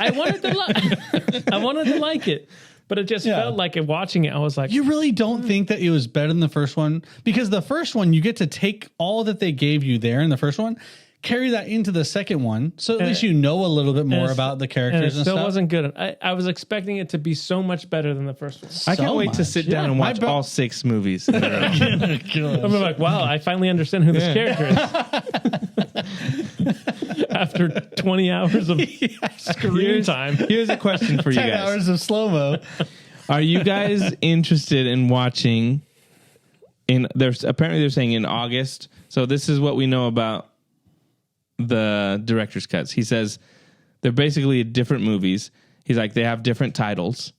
to like it, but it just felt like it watching it. I was like, You really don't think that it was better than the first one? Because the first one, you get to take all that they gave you there in the first one, carry that into the second one, so at least you know a little bit more about the and it characters and still stuff. wasn't good. I was expecting it to be so much better than the first one. I can't wait to much. sit down and watch all 6 movies. in a row. I'm like, wow, I finally understand who this character is. After 20 hours of screen time. Here's a question for you 10 guys. hours of slow-mo. Are you guys interested in watching apparently they're saying in August. So this is what we know about the director's cuts. He says they're basically different movies. He's like, they have different titles.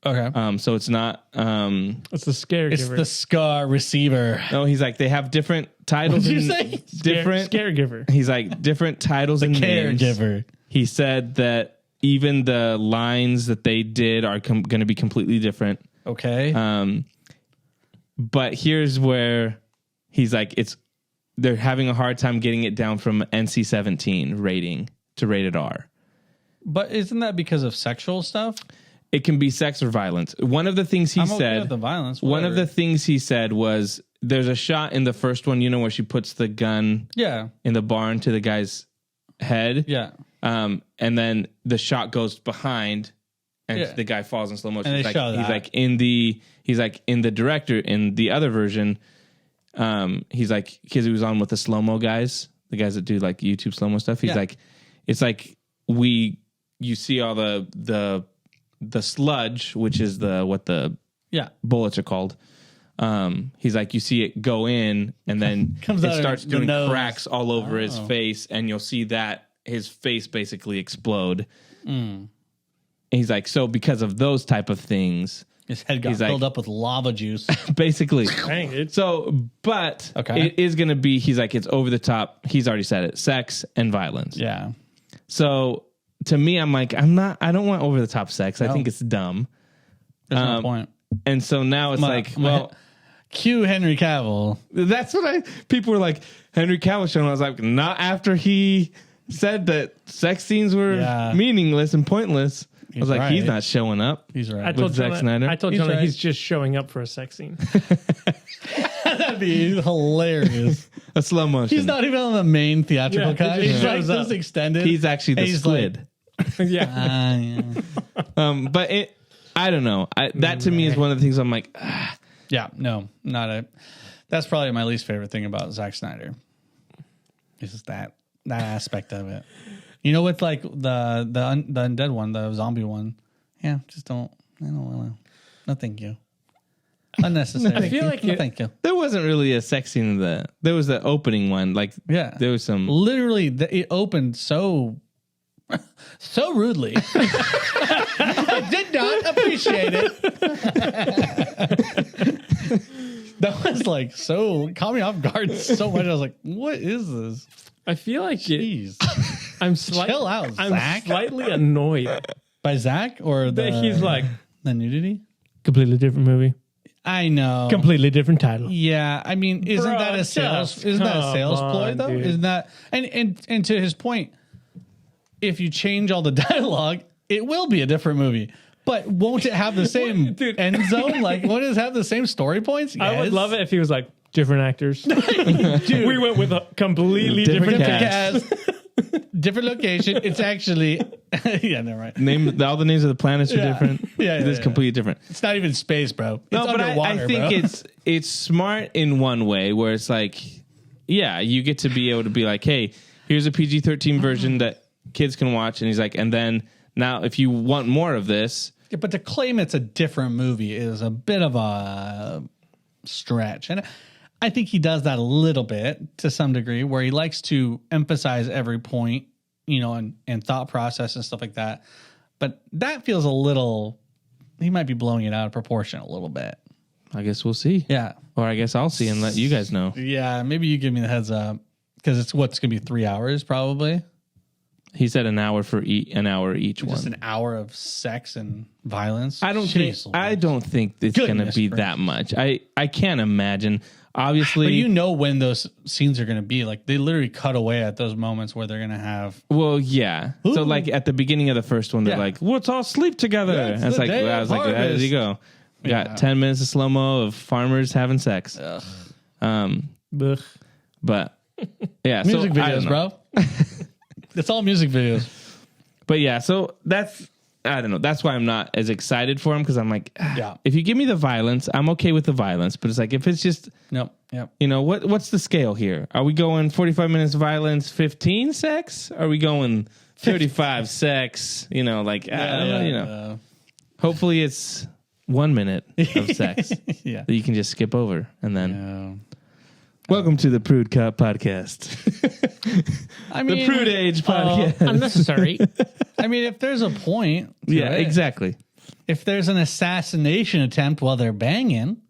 Okay. So it's not. It's the scare It's giver. the Scar receiver. No, he's like, they have different titles. What'd you and say? Different. scare giver. He's like, different titles and names. Caregiver. He said that even the lines that they did are going to be completely different. Okay. But here's where he's like, they're having a hard time getting it down from NC-17 rating to rated R. But isn't that because of sexual stuff? It can be sex or violence. One of the things he I'm okay said, with the violence. one of whatever. the things he said was, there's a shot in the first one, where she puts the gun Yeah. in the barn to the guy's head. Yeah. And then the shot goes behind and Yeah. the guy falls in slow motion. And they show He's that. like in the director in the other version. He's like, because he was on with the slow-mo guys, the guys that do like YouTube slow-mo stuff. He's Yeah. like, it's like you see all the sludge, which is what the Yeah. bullets are called. He's like, you see it go in and then Comes it out of starts the doing nose. cracks all over his face, and you'll see that his face basically explode. And he's like, so because of those type of things, His head got He's like- filled up with lava juice. basically. Dang, it's So, but Okay. it is going to be, he's like, it's over the top. He's already said it, sex and violence. Yeah. So to me, I'm like, I don't want over the top sex. I No. think it's dumb. There's no point. And so now it's like, well, cue Henry Cavill. that's what people were like, Henry Cavill showing. I was like, not after he said that sex scenes were Yeah. meaningless and pointless. I was like, right. he's not showing up. He's I right. told Zack Jonah, Snyder. I told He's Jonah right. he's just showing up for a sex scene. That'd be hilarious. A slow motion. He's not even on the main theatrical Yeah, cut. he just He's like shows up. just extended. He's actually the And he's squid. yeah. Yeah. But I don't know. That to me is one of the things I'm like, Yeah, no, not a. That's probably my least favorite thing about Zack Snyder. Is just that aspect of it. You know, with like the undead one, the zombie one. Yeah, just don't. I don't want to. No, thank you. Unnecessary. I feel like no, it- thank you. there wasn't really a sex scene in there was the opening one. Like, Yeah, there was some. literally. It opened so rudely. I did not appreciate it. That was like so caught me off guard so much. I was like, "What is this?" I feel like Jeez. I'm Chill out, I'm Zach. slightly annoyed By Zach or that he's like the nudity? completely different movie, I know. completely different title. Yeah, I mean, isn't Bruh, that a sales? just Isn't that a come sales on, ploy though? dude. Isn't that and to his point, if you change all the dialogue, it will be a different movie. But won't it have the same Dude. end zone? Like, won't it have the same story points? I would Yes. love it if he was like different actors. Dude, We went with a completely Different different cast. cast. different location. It's actually yeah, never mind. All the names of the planets are Yeah. different. Yeah, It's yeah. completely different. It's not even space, bro. It's No, but underwater, I think bro. it's smart in one way where it's like, yeah, you get to be able to be like, hey, here's a PG-13 version that kids can watch, and he's like, and then now if you want more of this, Yeah, but to claim it's a different movie is a bit of a stretch. And I think he does that a little bit to some degree where he likes to emphasize every point, you know, and thought process and stuff like that. But that feels a little, he might be blowing it out of proportion a little bit. I guess we'll see. Yeah. Or I guess I'll see and let you guys know. Yeah. Maybe you give me the heads up because it's what's going to be 3 hours probably. He said an hour for an hour each Just one. an hour of sex and violence. I don't Jeez think it's going to Goodness be gracious. that much. I can't imagine. Obviously, But you know when those scenes are going to be. Like, they literally cut away at those moments where they're going to have. well, yeah. So Ooh. like at the beginning of the first one, they're Yeah. like, "Let's all sleep together." Yeah, it's and it's the like, day I of was like, there you go. We Yeah. got 10 minutes of slow mo of farmers having sex. Ugh. But yeah, Music so, I don't videos, know. bro. It's all music videos. But yeah, so I don't know. That's why I'm not as excited for him because I'm like, Yeah. if you give me the violence, I'm okay with the violence. But it's like if it's just, Nope. Yep. you know, what's the scale here? Are we going 45 minutes violence, 15 sex? Are we going 35 sex? You know, like I don't know, you know. Hopefully it's 1 minute of sex Yeah. that you can just skip over and then Welcome to the Prude Cop podcast. I mean, The Prude Age podcast. Unnecessary. I mean, if there's a point, to Yeah, it, exactly. If there's an assassination attempt while they're banging,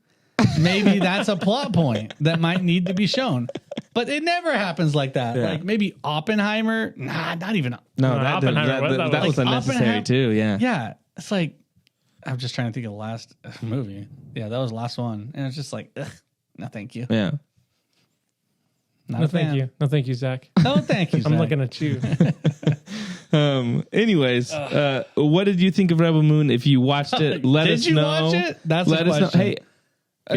maybe that's a plot point that might need to be shown. But it never happens like that. Yeah. Like maybe Oppenheimer. Nah, not even. No, Oppenheimer, that was like unnecessary Oppenheimer- too. Yeah. Yeah, it's like I'm just trying to think of the last movie. Yeah, that was the last one, and it's just like, ugh, no, thank you. Yeah. Not No, a fan. thank you. No, thank you, Zach. No, thank you. I'm Zach. looking at you. Anyways, what did you think of Rebel Moon? If you watched it, let Did us you know. watch it? That's let the us know. question. Hey,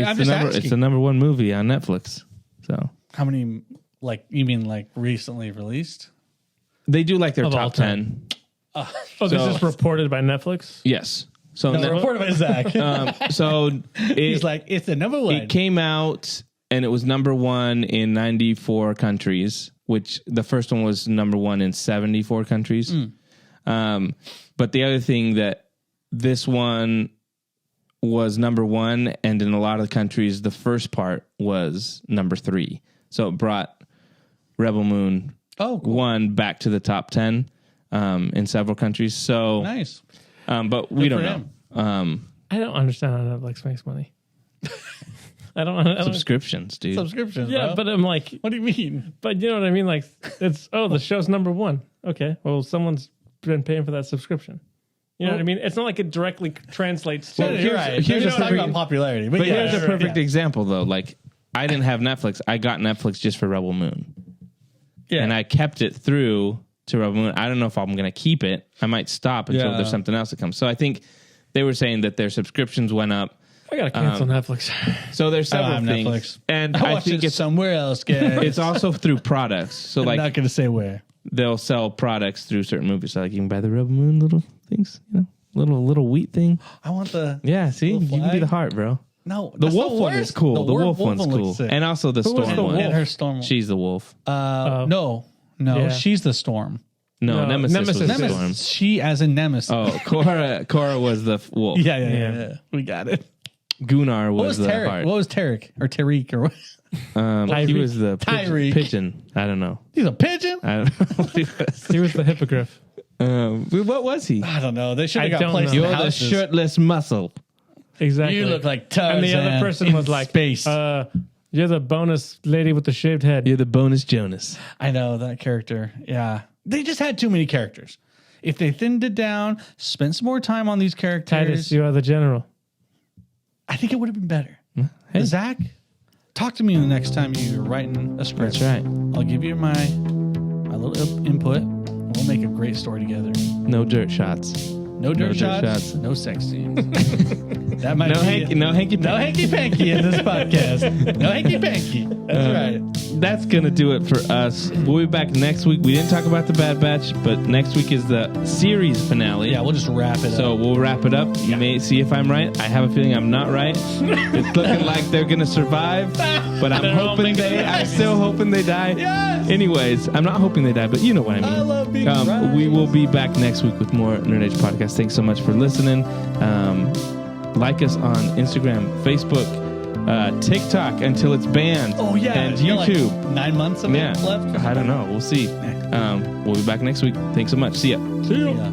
I'm it's just it's the number one movie on Netflix. So How many? Like you mean like recently released? they do like their Of all top time. 10. Oh, this is reported by Netflix? Yes. So No, reported by Zach. so He's it, like, it's the number one. it came out and it was number one in 94 countries, which the first one was number one in 74 countries. But the other thing that this one was number one, and in a lot of countries, the first part was number 3. So it brought Rebel Moon Oh, cool. 1 back to the top 10 in several countries. So, Nice. but we Good don't for know. I don't understand how Netflix makes money. I don't Subscriptions, dude. Subscriptions. Yeah, bro. but I'm like, what do you mean? but you know what I mean? Like, it's, the show's number 1. Okay. Well, someone's been paying for that subscription. You know what I mean? It's not like it directly translates to. Well, you're right. here's You're a just talking perfect- about popularity. But, But yeah, here's a perfect yeah. example, though. Like, I didn't have Netflix. I got Netflix just for Rebel Moon. Yeah. And I kept it through to Rebel Moon. I don't know if I'm going to keep it. I might stop until Yeah. there's something else that comes. So I think they were saying that their subscriptions went up. I gotta cancel Netflix. So there's I several don't have things. Netflix. And I I watch think it it's somewhere else, guys. it's also through products. So I'm like not going to say where. they'll sell products through certain movies. So like you can buy the Rebel Moon little things, you know, little wheat thing. I want the. Yeah, see, you Little can be the flag. heart, bro. No, The that's wolf one is worst. cool. The wolf one one's looks cool. sick. And also the Who was storm the one. wolf? And her storm. She's the wolf. No, Yeah. she's the storm. No, No, Nemesis was Nemesis. the storm. Nemesis. She as in Nemesis. Oh, Cora was the wolf. Yeah. We got it. Gunnar What was was the Tarek? heart. What was Tarek or Tariq or what? He was the Tyreek. pigeon. I don't know. He's a pigeon. I don't know what he was. He was the hippogriff. What was he? I don't know. They should I have got don't placed know. in You're the houses. shirtless muscle. Exactly. You look like Tarzan. And the other person in was like, space. you're the bonus lady with the shaved head. You're the bonus Jonas. I know that character. Yeah, they just had too many characters. If they thinned it down, spent some more time on these characters, Titus, you are the general. I think it would have been better. Hey. Zach, talk to me the next time you're writing a script. That's right. I'll give you my little input. And we'll make a great story together. No dirt shots. No dirt, dirt shots, shots. no sex scenes. That might No be hanky. No hanky. no hanky panky in this podcast. No hanky panky. That's right. That's gonna do it for us. We'll be back next week. We didn't talk about the Bad Batch, but next week is the series finale. Yeah, we'll just wrap it So up. we'll wrap it up. You may see if I'm right. I have a feeling I'm not right. It's looking like they're gonna survive, but I'm They're all hoping making it I'm still hoping they die. Yes! Anyways, I'm not hoping they die, but you know what I mean. I love being right. We will be back next week with more Nerd Age Podcast. Thanks so much for listening. Like us on Instagram, Facebook, TikTok until it's banned. Oh yeah, and you got, YouTube. Like 9 months of Yeah, it left. I don't know. We'll see. We'll be back next week. Thanks so much. See ya. Yeah.